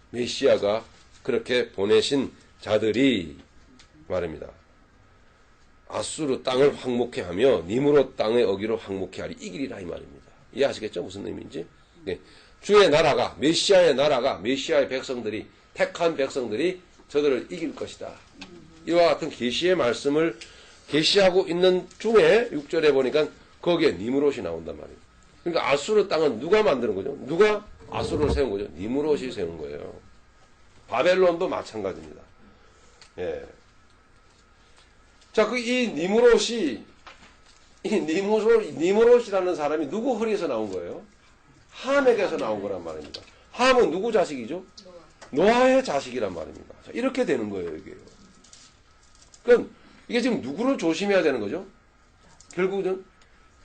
메시아가 그렇게 보내신 자들이 말입니다. 아수르 땅을 황무케 하며 니므롯 땅의 어기로 황무케 하리 이기리라 이 말입니다. 이해하시겠죠? 무슨 의미인지? 네. 주의 나라가 메시아의 백성들이 택한 백성들이 저들을 이길 것이다. 이와 같은 계시의 말씀을 계시하고 있는 중에 6절에 보니까 거기에 니므롯이 나온단 말이에요. 그러니까 아수르 땅은 누가 만드는 거죠? 누가 아수르를 세운 거죠? 니므롯이 세운 거예요. 바벨론도 마찬가지입니다. 예. 자, 이 니므롯이라는 사람이 누구 허리에서 나온 거예요? 함에게서 나온 거란 말입니다. 함은 누구 자식이죠? 노아의 자식이란 말입니다. 자, 이렇게 되는 거예요, 이게요. 그럼 이게 지금 누구를 조심해야 되는 거죠? 결국은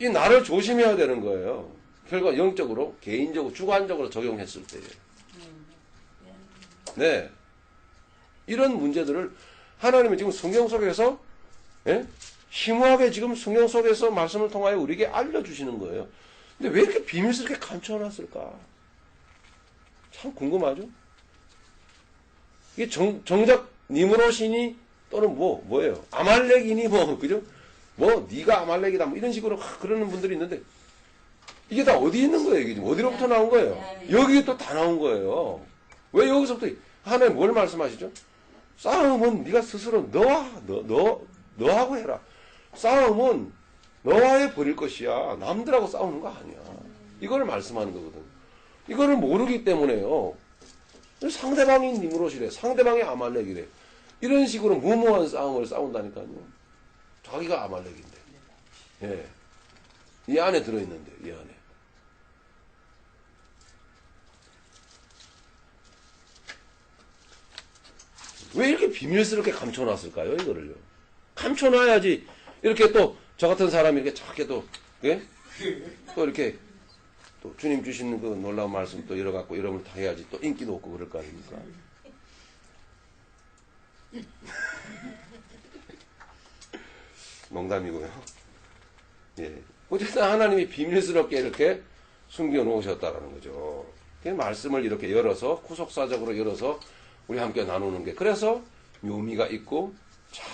이 나를 조심해야 되는 거예요. 결과 영적으로, 개인적으로, 주관적으로 적용했을 때에. 네. 이런 문제들을 하나님이 지금 성경 속에서 심오하게 지금 성경 속에서 말씀을 통하여 우리에게 알려주시는 거예요. 근데 왜 이렇게 비밀스럽게 감춰놨을까? 참 궁금하죠? 이게 정작 니므롯이니 또는 뭐예요? 아말렉이니 그죠? 네가 아말렉이다 이런 식으로 그러는 분들이 있는데 이게 다 어디 있는 거예요? 이게 어디로부터 나온 거예요? 여기에 또 다 나온 거예요. 왜 여기서부터 하나님 뭘 말씀하시죠? 싸움은 네가 스스로 너하고 해라. 싸움은 너와에 벌일 것이야. 남들하고 싸우는 거 아니야. 이거를 말씀하는 거거든. 이거를 모르기 때문에요. 상대방이 니므롯이래. 상대방이 아말렉이래. 이런 식으로 무모한 싸움을 싸운다니까요. 자기가 아말렉인데. 예. 이 안에 들어있는데, 이 안에. 왜 이렇게 비밀스럽게 감춰놨을까요, 이거를요? 감춰놔야지, 이렇게 또, 저 같은 사람이 이렇게 작게 또, 예? 또 이렇게, 또 주님 주시는 그 놀라운 말씀 또 열어갖고 이러면 다 해야지 또 인기도 없고 그럴 거 아닙니까? 농담이고요. 예. 어쨌든 하나님이 비밀스럽게 이렇게 숨겨 놓으셨다라는 거죠. 말씀을 이렇게 열어서, 구속사적으로 열어서 우리 함께 나누는 게, 그래서 묘미가 있고, 참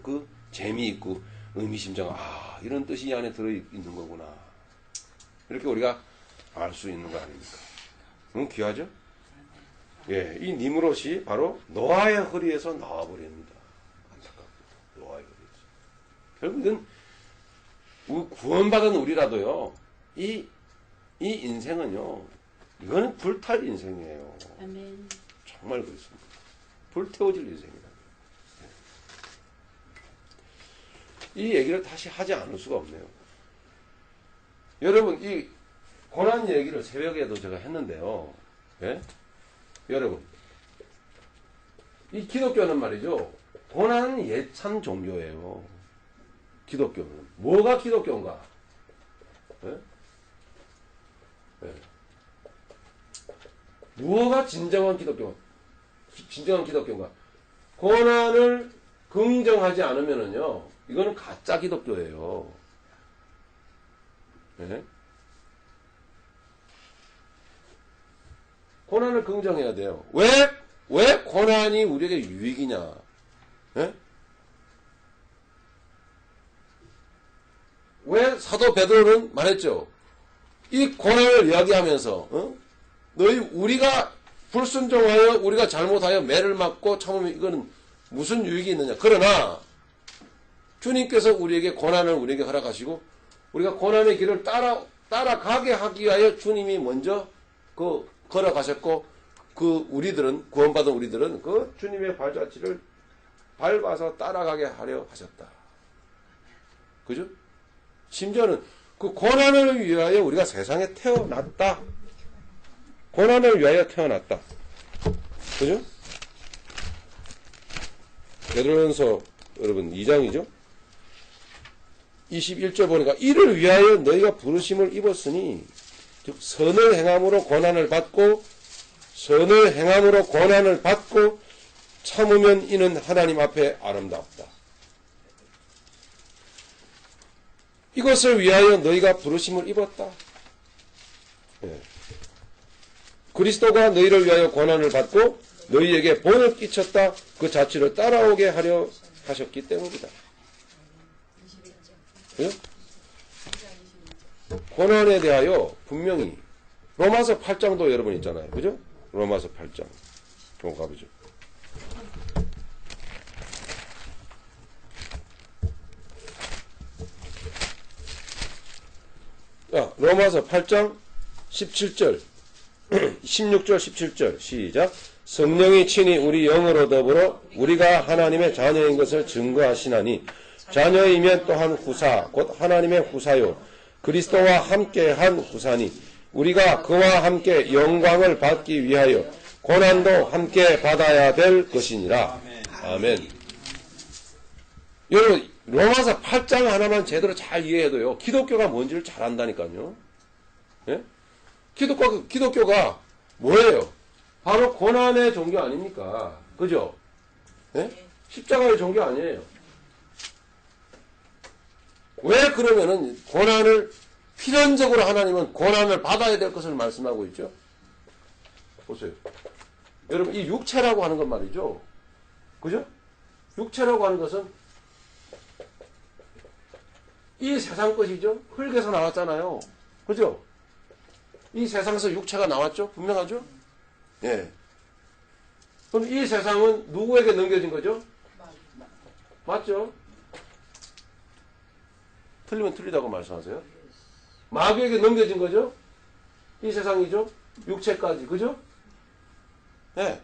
그 재미있고, 의미심장, 이런 뜻이 이 안에 들어있는 거구나. 이렇게 우리가 알 수 있는 거 아닙니까? 너무 귀하죠? 예, 이 니므롯이 바로 노아의 허리에서 나와버립니다. 안타깝고, 노아의 허리에서. 결국은, 구원받은 우리라도요, 이 인생은요, 이거는 불탈 인생이에요. 아멘. 정말 그렇습니다. 불태워질 인생이다. 이 얘기를 다시 하지 않을 수가 없네요. 여러분, 이 고난 얘기를 새벽에도 제가 했는데요. 예? 여러분, 이 기독교는 말이죠. 고난은 예찬 종교예요. 기독교는. 뭐가 기독교인가? 예? 예. 무엇가 진정한 기독교인가? 고난을 긍정하지 않으면은요, 이거는 가짜 기독교예요. 네? 고난을 긍정해야 돼요. 왜 고난이 우리에게 유익이냐? 네? 왜 사도 베드로는 말했죠? 이 고난을 이야기하면서 우리가 불순종하여 우리가 잘못하여 매를 맞고 참으면 이거는 무슨 유익이 있느냐? 그러나 주님께서 우리에게 고난을 우리에게 허락하시고 우리가 고난의 길을 따라가게 하기 위하여 주님이 먼저 걸어가셨고 우리들은 구원받은 우리들은 그 주님의 발자취를 밟아서 따라가게 하려 하셨다. 그죠? 심지어는 그 고난을 위하여 우리가 세상에 태어났다. 고난을 위하여 태어났다. 그죠? 베드로전서 여러분 2장이죠? 21절 보니까 이를 위하여 너희가 부르심을 입었으니 즉 선을 행함으로 고난을 받고 참으면 이는 하나님 앞에 아름답다. 이것을 위하여 너희가 부르심을 입었다. 예. 그리스도가 너희를 위하여 고난을 받고 너희에게 본을 끼쳤다. 그 자취를 따라오게 하려 하셨기 때문이다. 그죠? 고난에 대하여 분명히 로마서 8장도 여러분 있잖아요. 그죠? 로마서 8장. 좀 가보죠. 자, 로마서 8장 17절 16절 17절 시작. 성령이 친히 우리 영으로 더불어 우리가 하나님의 자녀인 것을 증거하시나니 자녀이면 또한 후사 곧 하나님의 후사요 그리스도와 함께한 후사니 우리가 그와 함께 영광을 받기 위하여 고난도 함께 받아야 될 것이니라. 아멘. 여러분 로마서 8장 하나만 제대로 잘 이해해도요 기독교가 뭔지를 잘 안다니까요. 예? 기독교가 뭐예요? 바로 고난의 종교 아닙니까? 그죠? 예? 십자가의 종교 아니에요. 왜 그러면은 고난을 필연적으로 하나님은 고난을 받아야 될 것을 말씀하고 있죠? 보세요. 여러분 이 육체라고 하는 건 말이죠. 그죠? 육체라고 하는 것은 이 세상 것이죠. 흙에서 나왔잖아요. 그죠? 이 세상에서 육체가 나왔죠? 분명하죠? 예. 그럼 이 세상은 누구에게 넘겨진 거죠? 맞죠? 틀리면 틀리다고 말씀하세요. 마귀에게 넘겨진 거죠? 이 세상이죠? 육체까지. 그죠? 예.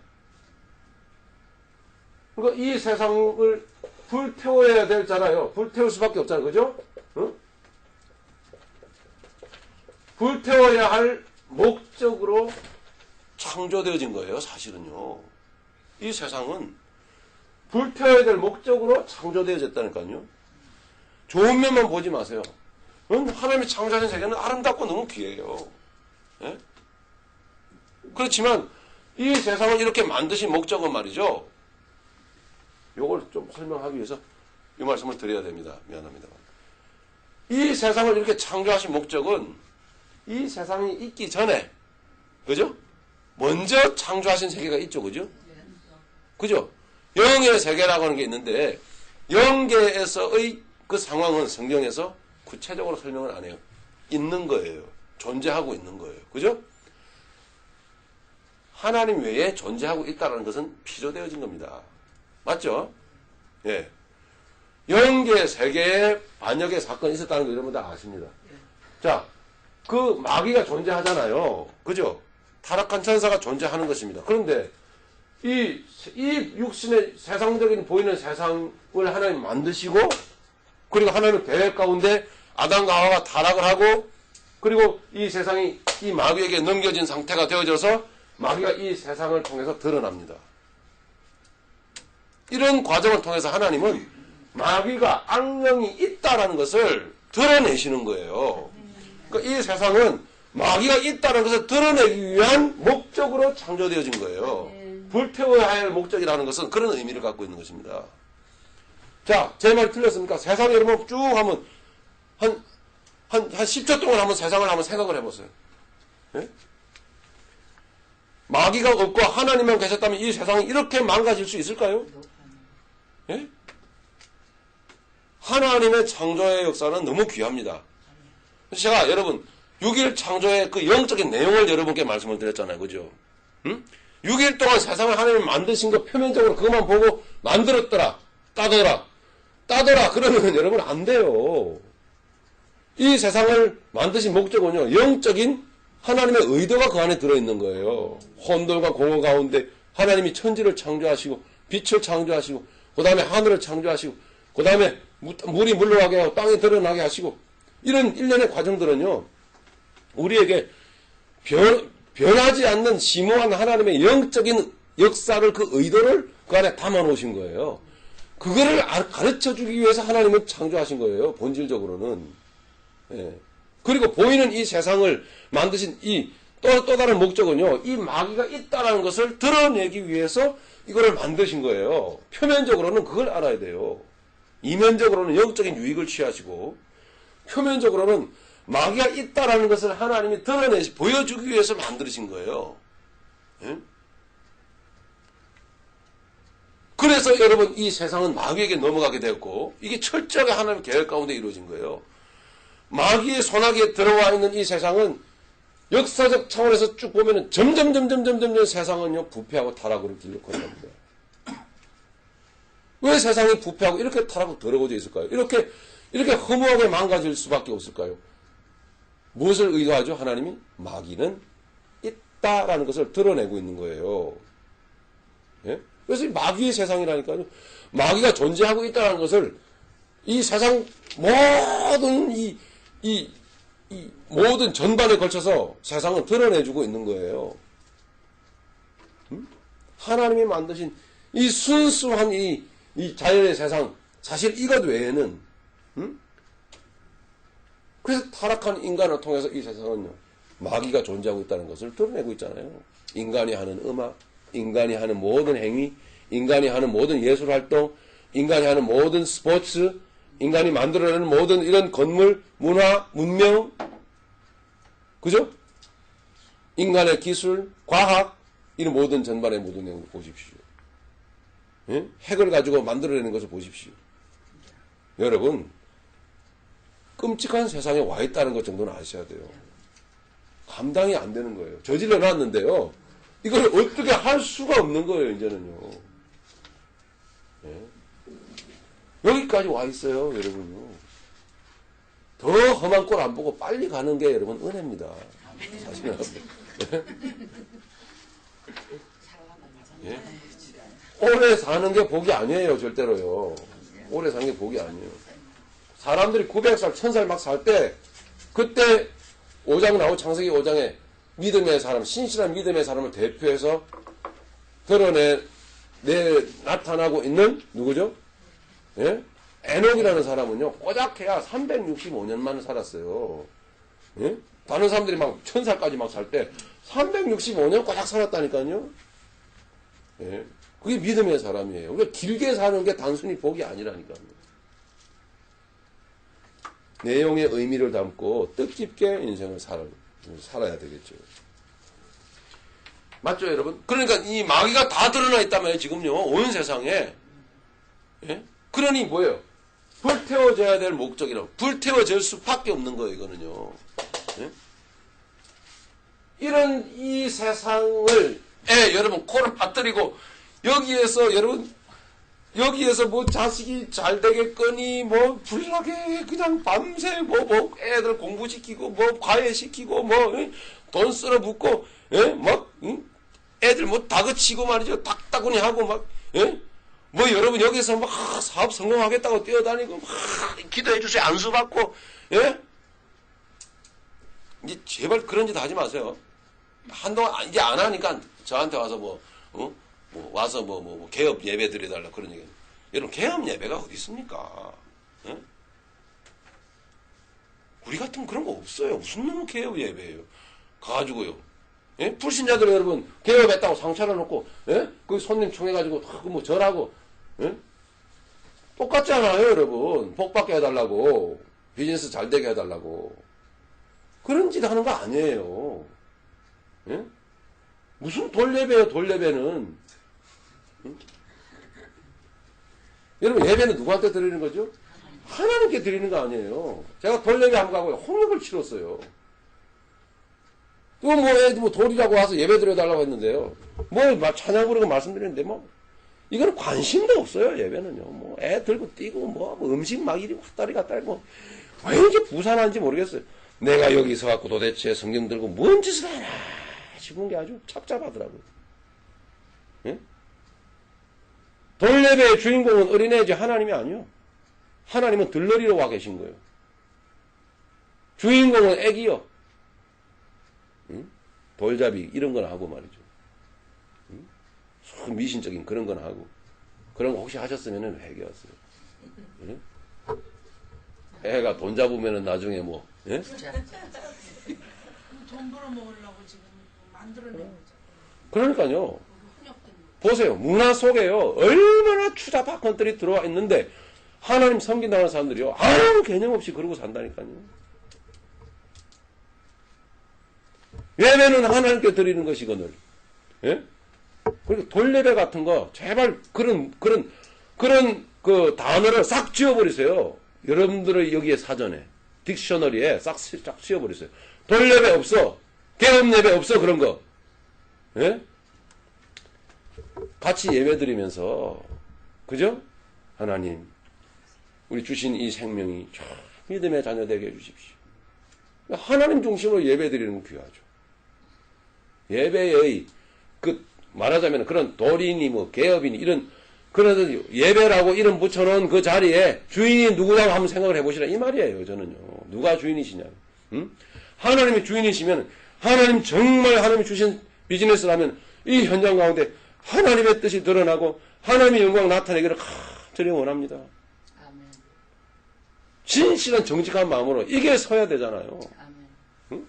그러니까 이 세상을 불태워야 되잖아요. 불태울 수밖에 없잖아요. 그죠? 응? 불태워야 할 목적으로 창조되어진 거예요. 사실은요. 이 세상은 불태워야 될 목적으로 창조되어졌다니까요. 좋은 면만 보지 마세요. 하나님이 창조하신 세계는 아름답고 너무 귀해요. 예? 그렇지만 이 세상을 이렇게 만드신 목적은 말이죠. 요걸 좀 설명하기 위해서 이 말씀을 드려야 됩니다. 미안합니다. 이 세상을 이렇게 창조하신 목적은 이 세상이 있기 전에, 그죠? 먼저 창조하신 세계가 있죠. 그죠? 그죠? 영의 세계라고 하는 게 있는데, 영계에서의 그 상황은 성경에서 구체적으로 설명을 안 해요. 있는 거예요. 존재하고 있는 거예요. 그죠? 하나님 외에 존재하고 있다는 것은 피조되어진 겁니다. 맞죠? 예. 영계 세계에 반역의 사건이 있었다는 거 여러분 다 아십니다. 자, 그 마귀가 존재하잖아요. 그죠? 타락한 천사가 존재하는 것입니다. 그런데 이 육신의 세상적인 보이는 세상을 하나님 만드시고 그리고 하나님 계획 가운데 아담과 하와가 타락을 하고 그리고 이 세상이 이 마귀에게 넘겨진 상태가 되어져서 마귀가 이 세상을 통해서 드러납니다. 이런 과정을 통해서 하나님은 마귀가 악령이 있다라는 것을 드러내시는 거예요. 그러니까 이 세상은 마귀가 있다는 것을 드러내기 위한 목적으로 창조되어진 거예요. 불태워야 할 목적이라는 것은 그런 의미를 갖고 있는 것입니다. 자, 제 말 틀렸습니까? 세상 여러분 쭉 한번, 한 10초 동안 한번 세상을 한번 생각을 해보세요. 예? 마귀가 없고 하나님만 계셨다면 이 세상이 이렇게 망가질 수 있을까요? 예? 하나님의 창조의 역사는 너무 귀합니다. 제가 여러분 6일 창조의 그 영적인 내용을 여러분께 말씀을 드렸잖아요. 그죠? 응? 6일 동안 세상을 하나님 만드신 거 표면적으로 그것만 보고 만들었더라. 따더라. 그러면 여러분 안 돼요. 이 세상을 만드신 목적은요. 영적인 하나님의 의도가 그 안에 들어있는 거예요. 혼돈과 공허 가운데 하나님이 천지를 창조하시고 빛을 창조하시고 그 다음에 하늘을 창조하시고 그 다음에 물이 물러가게 하고 땅이 드러나게 하시고 이런 일련의 과정들은요. 우리에게 변하지 않는 심오한 하나님의 영적인 역사를 그 의도를 그 안에 담아 놓으신 거예요. 그거를 가르쳐 주기 위해서 하나님은 창조하신 거예요. 본질적으로는. 예. 그리고 보이는 이 세상을 만드신 또 다른 목적은요. 이 마귀가 있다라는 것을 드러내기 위해서 이거를 만드신 거예요. 표면적으로는 그걸 알아야 돼요. 이면적으로는 영적인 유익을 취하시고 표면적으로는 마귀가 있다라는 것을 하나님이 보여주기 위해서 만드신 거예요. 예? 그래서 여러분 이 세상은 마귀에게 넘어가게 되었고 이게 철저하게 하나님의 계획 가운데 이루어진 거예요. 마귀의 손아귀에 들어와 있는 이 세상은 역사적 차원에서 쭉 보면은 점점 세상은요 부패하고 타락으로 길로 걸어갑니다. 왜 세상이 부패하고 이렇게 타락하고 더러워져 있을까요? 이렇게 허무하게 망가질 수밖에 없을까요? 무엇을 의도하죠? 하나님이 마귀는 있다라는 것을 드러내고 있는 거예요. 예? 그래서 마귀의 세상이라니까요. 마귀가 존재하고 있다는 것을 이 세상 모든 이 모든 전반에 걸쳐서 세상을 드러내주고 있는 거예요. 하나님이 만드신 이 순수한 이 자연의 세상, 사실 이것 외에는, 그래서 타락한 인간을 통해서 이 세상은요, 마귀가 존재하고 있다는 것을 드러내고 있잖아요. 인간이 하는 음악, 인간이 하는 모든 행위, 인간이 하는 모든 예술 활동, 인간이 하는 모든 스포츠, 인간이 만들어내는 모든 이런 건물, 문화, 문명, 그죠? 인간의 기술, 과학, 이런 모든 전반의 모든 내용을 보십시오. 예? 핵을 가지고 만들어내는 것을 보십시오. 여러분, 끔찍한 세상에 와 있다는 것 정도는 아셔야 돼요. 감당이 안 되는 거예요. 저질러 놨는데요. 이걸 어떻게 할 수가 없는 거예요, 이제는요. 예? 여기까지 와 있어요, 여러분요. 더 험한 꼴 안 보고 빨리 가는 게 여러분 은혜입니다. 사실은. 예? 오래 사는 게 복이 아니에요, 절대로요. 오래 사는 게 복이 아니에요. 사람들이 900살, 1000살 막 살 때, 그때 5장 나오고 창세기 5장에 믿음의 사람, 신실한 믿음의 사람을 대표해서 나타나고 있는, 누구죠? 예? 에녹이라는 사람은요, 꼬작해야 365년만 살았어요. 예? 다른 사람들이 막 1000살까지 막 살 때, 365년 꼬작 살았다니까요? 예? 그게 믿음의 사람이에요. 그러니까 길게 사는 게 단순히 복이 아니라니까요. 내용의 의미를 담고 뜻깊게 인생을 살아야 되겠죠. 맞죠, 여러분? 그러니까 이 마귀가 다 드러나 있다면 지금요, 온 세상에. 예? 그러니 뭐예요? 불태워져야 될 목적이라고. 불태워질 수밖에 없는 거예요, 이거는요. 예? 이런 이 세상을, 여러분, 코를 빠뜨리고, 여기에서 뭐 자식이 잘 되겠거니, 뭐 불나게 그냥 밤새 뭐 애들 공부시키고, 뭐 과외시키고, 뭐 돈 쓸어 붓고, 막 애들 뭐 다그치고 말이죠. 닥다구니 하고 막, 뭐 여러분 여기서 막 사업 성공하겠다고 뛰어다니고 막 기도해 주세요. 안수 받고, 이제 제발 그런 짓 하지 마세요. 한동안 이제 안 하니까 저한테 와서 와서 개업 예배 드려달라 그런 얘기. 여러분 개업 예배가 어디 있습니까? 우리 같은 그런 거 없어요. 무슨 놈의 개업 예배예요? 가가지고요. 불신자들 여러분 개업했다고 상차려 놓고, 그 손님 총해가지고 뭐 절하고, 똑같잖아요, 여러분. 복 받게 해달라고. 비즈니스 잘 되게 해달라고. 그런 짓 하는 거 아니에요. 예? 무슨 돌예배예요, 돌예배는. 응? 여러분, 예배는 누구한테 드리는 거죠? 하나님께 드리는 거 아니에요. 제가 돌예배 한번 가고 홍역을 치렀어요. 또 뭐 돌이라고 와서 예배 드려달라고 했는데요. 뭐 찬양 부르고 말씀드렸는데 뭐 이거는 관심도 없어요. 예배는요. 뭐 애 들고 뛰고 뭐 음식 막 이리 왔다리 갔다리 뭐 왜 이렇게 부산한지 모르겠어요. 내가 여기 서갖고 도대체 성경 들고 뭔 짓을 하나 싶은 게 아주 착잡하더라고요. 예? 돌예배의 주인공은 어린애지 하나님이 아니요. 하나님은 들러리로 와 계신 거예요. 주인공은 애기요. 응? 돌잡이 이런 건 하고 말이죠. 응? 미신적인 그런 건 하고. 그런 거 혹시 하셨으면 회개 왔어요. 응? 애가 돈 잡으면 나중에 뭐 예? 돈 벌어먹으려고 지금 만들어낸 거죠. 그러니까요. 보세요. 문화 속에요. 얼마나 추잡한 것들이 들어와 있는데 하나님 섬긴다는 사람들이요. 아무 개념 없이 그러고 산다니까요. 예배는 하나님께 드리는 것이거늘. 예? 그리고 돌예배 같은 거 제발 그런 그 단어를 싹 지워버리세요. 여러분들의 여기에 사전에 딕셔너리에 싹 지워버리세요. 돌예배 없어. 개업예배 없어. 그런 거. 예? 같이 예배 드리면서 그죠? 하나님 우리 주신 이 생명이 믿음의 자녀 되게 해주십시오. 하나님 중심으로 예배 드리는 건 귀하죠. 예배의 그 말하자면 그런 도리니 뭐 개업이니 이런 그런 예배라고 이름 붙여놓은 그 자리에 주인이 누구라고 한번 생각을 해보시라 이 말이에요. 저는요. 누가 주인이시냐. 응? 하나님이 주인이시면 하나님 정말 하나님이 주신 비즈니스라면 이 현장 가운데 하나님의 뜻이 드러나고 하나님의 영광 나타내기를 간절히 원합니다. 아멘. 진실한 정직한 마음으로 이게 서야 되잖아요. 아멘. 응?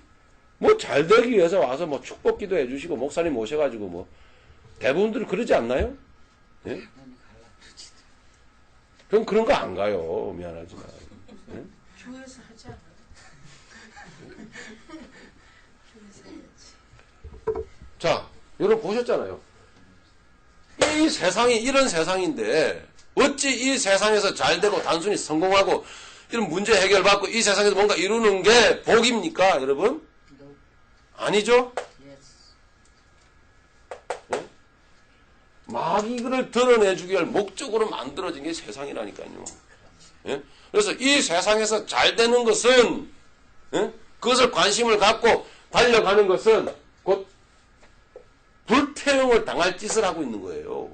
뭐 잘 되기 위해서 와서 뭐 축복기도 해주시고 목사님 모셔가지고 뭐 대부분들 그러지 않나요? 예? 그럼 그런 거 안 가요. 미안하지만. 예? 교회에서 하지 않아요? 교회에서 해야지. 자, 여러분 보셨잖아요. 이 세상이 이런 세상인데 어찌 이 세상에서 잘되고 단순히 성공하고 이런 문제 해결받고 이 세상에서 뭔가 이루는 게 복입니까, 여러분? No. 아니죠? Yes. 예? 막 이거를 드러내주기 위한 목적으로 만들어진 게 세상이라니까요. 예? 그래서 이 세상에서 잘 되는 것은 예? 그것을 관심을 갖고 달려가는 것은 곧 불태움을 당할 짓을 하고 있는 거예요.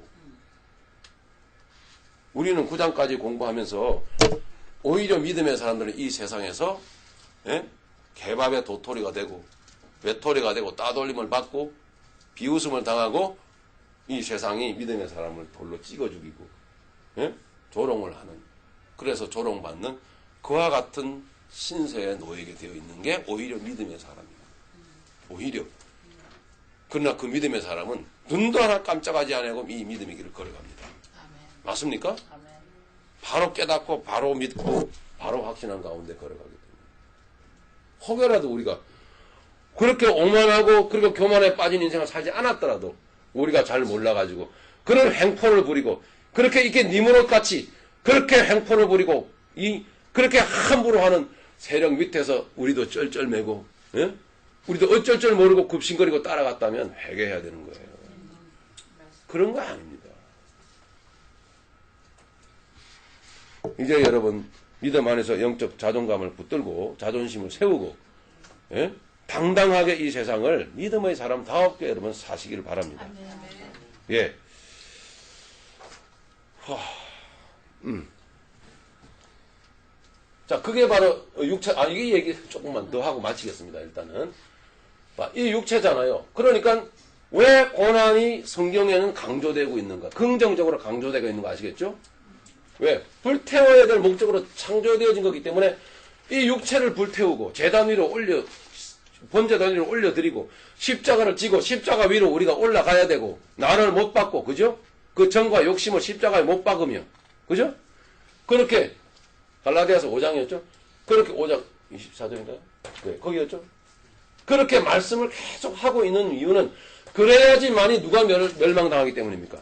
우리는 9장까지 공부하면서 오히려 믿음의 사람들은 이 세상에서 예? 개밥의 도토리가 되고 외톨이가 되고 따돌림을 받고 비웃음을 당하고 이 세상이 믿음의 사람을 돌로 찍어 죽이고 예? 조롱을 하는 그래서 조롱받는 그와 같은 신세에 놓이게 되어 있는 게 오히려 믿음의 사람이에요. 오히려. 그러나 그 믿음의 사람은 눈도 하나 깜짝하지 않고 이 믿음의 길을 걸어갑니다. 아멘. 맞습니까? 아멘. 바로 깨닫고 바로 믿고 바로 확신한 가운데 걸어가게 됩니다. 혹여라도 우리가 그렇게 오만하고 그리고 교만에 빠진 인생을 살지 않았더라도 우리가 잘 몰라가지고 그런 횡포를 부리고 그렇게 이렇게 니무롯같이 그렇게 횡포를 부리고 그렇게 함부로 하는 세력 밑에서 우리도 쩔쩔매고 예? 우리도 어쩔 줄 모르고 굽신거리고 따라갔다면 회개해야 되는 거예요. 그런 거 아닙니다. 이제 여러분 믿음 안에서 영적 자존감을 붙들고 자존심을 세우고 예? 당당하게 이 세상을 믿음의 사람다웠게 여러분 사시길 바랍니다. 예. 자, 그게 바로 육체, 이게 얘기 조금만 더 하고 마치겠습니다. 일단은. 이 육체잖아요. 그러니까 왜 고난이 성경에는 강조되고 있는가? 긍정적으로 강조되고 있는 거 아시겠죠? 왜? 불태워야 될 목적으로 창조되어진 거기 때문에 이 육체를 불태우고 제단 위로 번제단 위로 올려드리고 십자가를 지고 십자가 위로 우리가 올라가야 되고 나를 못 받고 그죠? 그 정과 욕심을 십자가에 못 박으며 그죠? 그렇게 갈라디아서 5장이었죠? 그렇게 5장 24절인가요? 네, 거기였죠? 그렇게 말씀을 계속 하고 있는 이유는 그래야지만이 누가 멸망당하기 때문입니까?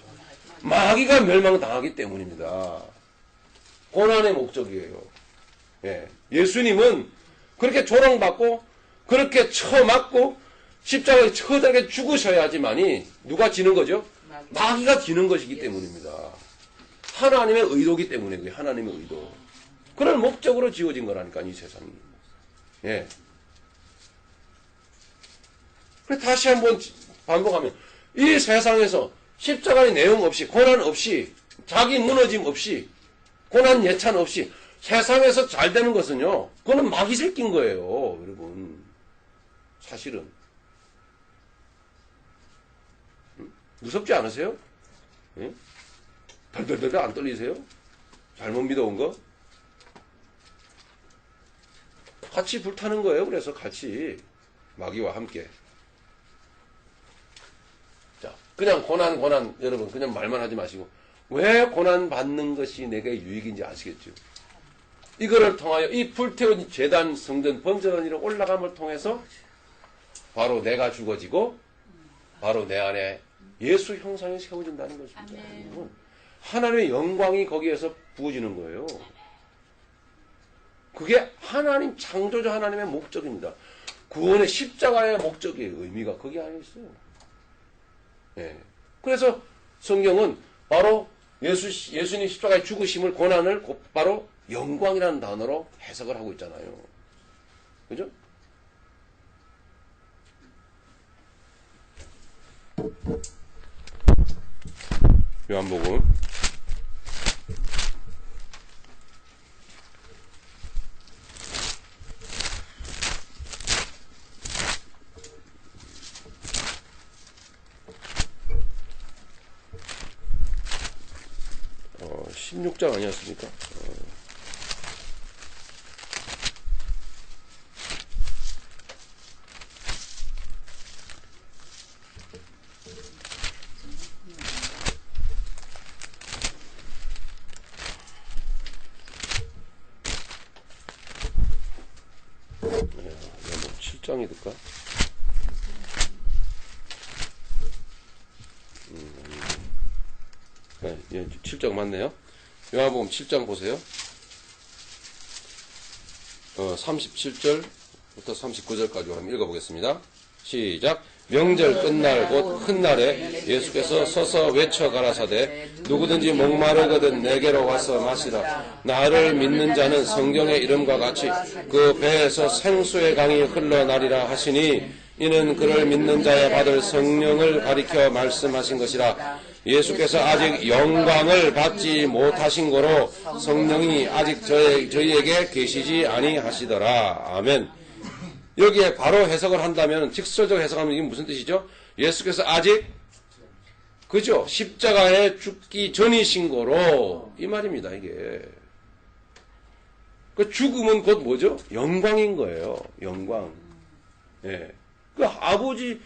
마귀가 멸망당하기 때문입니다. 고난의 목적이에요. 예. 예수님은 그렇게 조롱받고 그렇게 쳐맞고 십자가에 처절하게 죽으셔야지만이 누가 지는 거죠? 마귀가 지는 것이기 때문입니다. 하나님의 의도기 때문에 그게 하나님의 의도. 그런 목적으로 지어진 거라니까 이 세상이. 예. 그래 다시 한번 반복하면 이 세상에서 십자가의 내용 없이 고난 없이 자기 무너짐 없이 고난 예찬 없이 세상에서 잘 되는 것은요. 그거는 마귀 새끼인 거예요. 여러분. 사실은. 무섭지 않으세요? 예? 덜덜덜 안 떨리세요? 잘못 믿어온 거? 같이 불타는 거예요. 그래서 같이 마귀와 함께. 자, 그냥 고난 여러분 그냥 말만 하지 마시고 왜 고난 받는 것이 내게 유익인지 아시겠죠? 이거를 통하여 이 불태운 제단 성전 번제단위로 올라감을 통해서 바로 내가 죽어지고 바로 내 안에 예수 형상이 세워진다는 것입니다. 아멘. 하나님의 영광이 거기에서 부어지는 거예요. 그게 하나님 창조주 하나님의 목적입니다. 구원의 십자가의 목적이에요. 의미가 거기 안에 있어요. 네. 그래서 성경은 바로 예수님 십자가의 죽으심을 고난을 곧바로 영광이라는 단어로 해석을 하고 있잖아요. 그죠? 요한복음 16장 아니었습니까? 뭐 7장이 될까? 네, 7장 맞네요. 요한복음 7장 보세요. 37절부터 39절까지 한번 읽어보겠습니다. 시작. 명절 끝날 곧 큰 날에 예수께서 서서 외쳐 가라사대 누구든지 목마르거든 내게로 와서 마시라. 나를 믿는 자는 성경의 이름과 같이 그 배에서 생수의 강이 흘러나리라 하시니 이는 그를 믿는 자에 받을 성령을 가리켜 말씀하신 것이라. 예수께서 아직 영광을 받지 못하신 거로 성령이 아직 저희에게 계시지 아니하시더라. 아멘. 여기에 바로 해석을 한다면 직설적 해석하면 이게 무슨 뜻이죠? 예수께서 아직 그죠? 십자가에 죽기 전이신 거로 이 말입니다. 이게 그 죽음은 곧 뭐죠? 영광인 거예요. 영광. 예. 그 아버지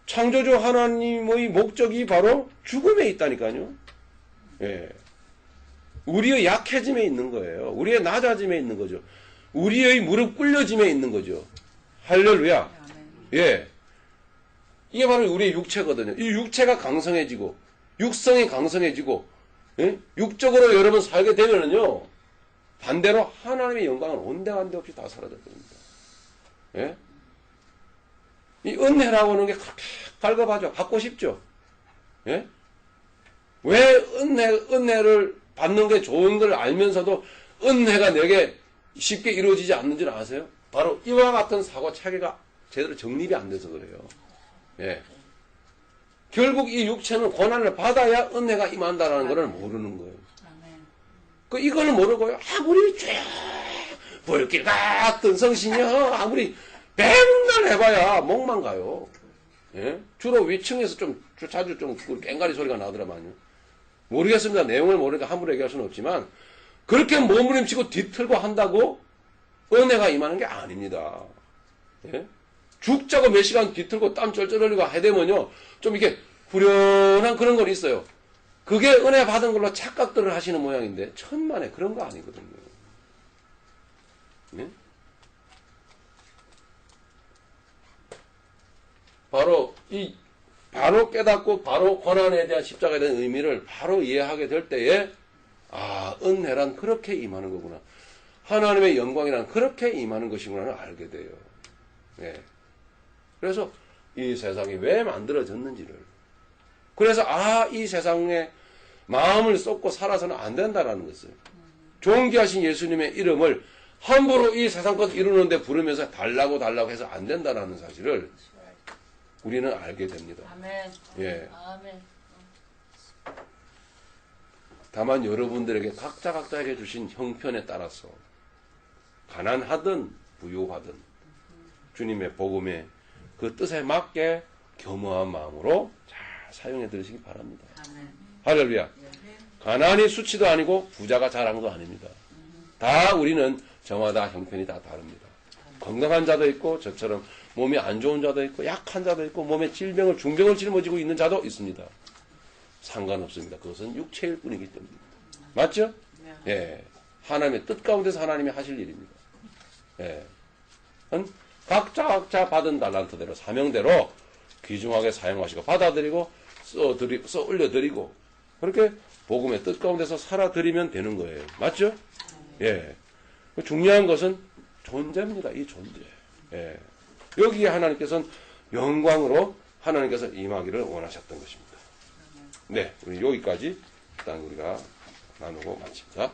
창조주 하나님의 목적이 바로 죽음에 있다니까요. 예. 우리의 약해짐에 있는 거예요. 우리의 낮아짐에 있는 거죠. 우리의 무릎 꿇려짐에 있는 거죠. 할렐루야. 예. 이게 바로 우리의 육체거든요. 이 육체가 강성해지고, 육성이 강성해지고, 예? 육적으로 여러분 살게 되면은요, 반대로 하나님의 영광은 온데간데 없이 다 사라질 겁니다. 예? 이 은혜라고 하는 게 그렇게 갈급하죠. 받고 싶죠. 예? 왜 은혜를 받는 게 좋은 걸 알면서도 은혜가 내게 쉽게 이루어지지 않는지를 아세요? 바로 이와 같은 사고 체계가 제대로 정립이 안 돼서 그래요. 예. 결국 이 육체는 고난을 받아야 은혜가 임한다라는 걸 모르는 거예요. 이걸 모르고요. 아무리 불길 같은 성신이요. 아무리 백날 해봐야 목만 가요. 예? 주로 위층에서 자주 깽가리 소리가 나더라만요. 모르겠습니다. 내용을 모르니까 함부로 얘기할 수는 없지만 그렇게 몸부림치고 뒤틀고 한다고 은혜가 임하는 게 아닙니다. 예? 죽자고 몇 시간 뒤틀고 땀 쩔쩔 흘리고 해대면요. 좀 이렇게 후련한 그런 건 있어요. 그게 은혜 받은 걸로 착각들을 하시는 모양인데 천만에 그런 거 아니거든요. 네? 바로 깨닫고 바로 고난에 대한 십자가에 대한 의미를 바로 이해하게 될 때에 은혜란 그렇게 임하는 거구나. 하나님의 영광이란 그렇게 임하는 것이구나를 알게 돼요. 예. 그래서 이 세상이 왜 만들어졌는지를. 그래서 이 세상에 마음을 쏟고 살아서는 안 된다라는 것을. 존귀하신 예수님의 이름을 함부로 이 세상 것 이루는데 부르면서 달라고 해서 안 된다라는 사실을 우리는 알게 됩니다. 아멘. 예. 아멘. 다만 여러분들에게 각자에게 주신 형편에 따라서 가난하든 부유하든 주님의 복음의 그 뜻에 맞게 겸허한 마음으로 잘 사용해 들으시기 바랍니다. 아멘. 할렐루야. 가난이 수치도 아니고 부자가 자랑도 아닙니다. 다 우리는 저마다 형편이 다 다릅니다. 건강한 자도 있고 저처럼 몸이 안 좋은 자도 있고 약한 자도 있고 몸에 중병을 짊어지고 있는 자도 있습니다. 상관없습니다. 그것은 육체일 뿐이기 때문입니다. 맞죠? 예. 하나님의 뜻 가운데서 하나님이 하실 일입니다. 예. 각자 받은 달란트대로 사명대로 귀중하게 사용하시고 받아들이고 써 올려드리고 그렇게 복음의 뜻 가운데서 살아드리면 되는 거예요. 맞죠? 예. 중요한 것은 존재입니다. 이 존재. 예. 여기에 하나님께서는 영광으로 하나님께서 임하기를 원하셨던 것입니다. 네, 우리 여기까지 일단 우리가 나누고 마칩니다.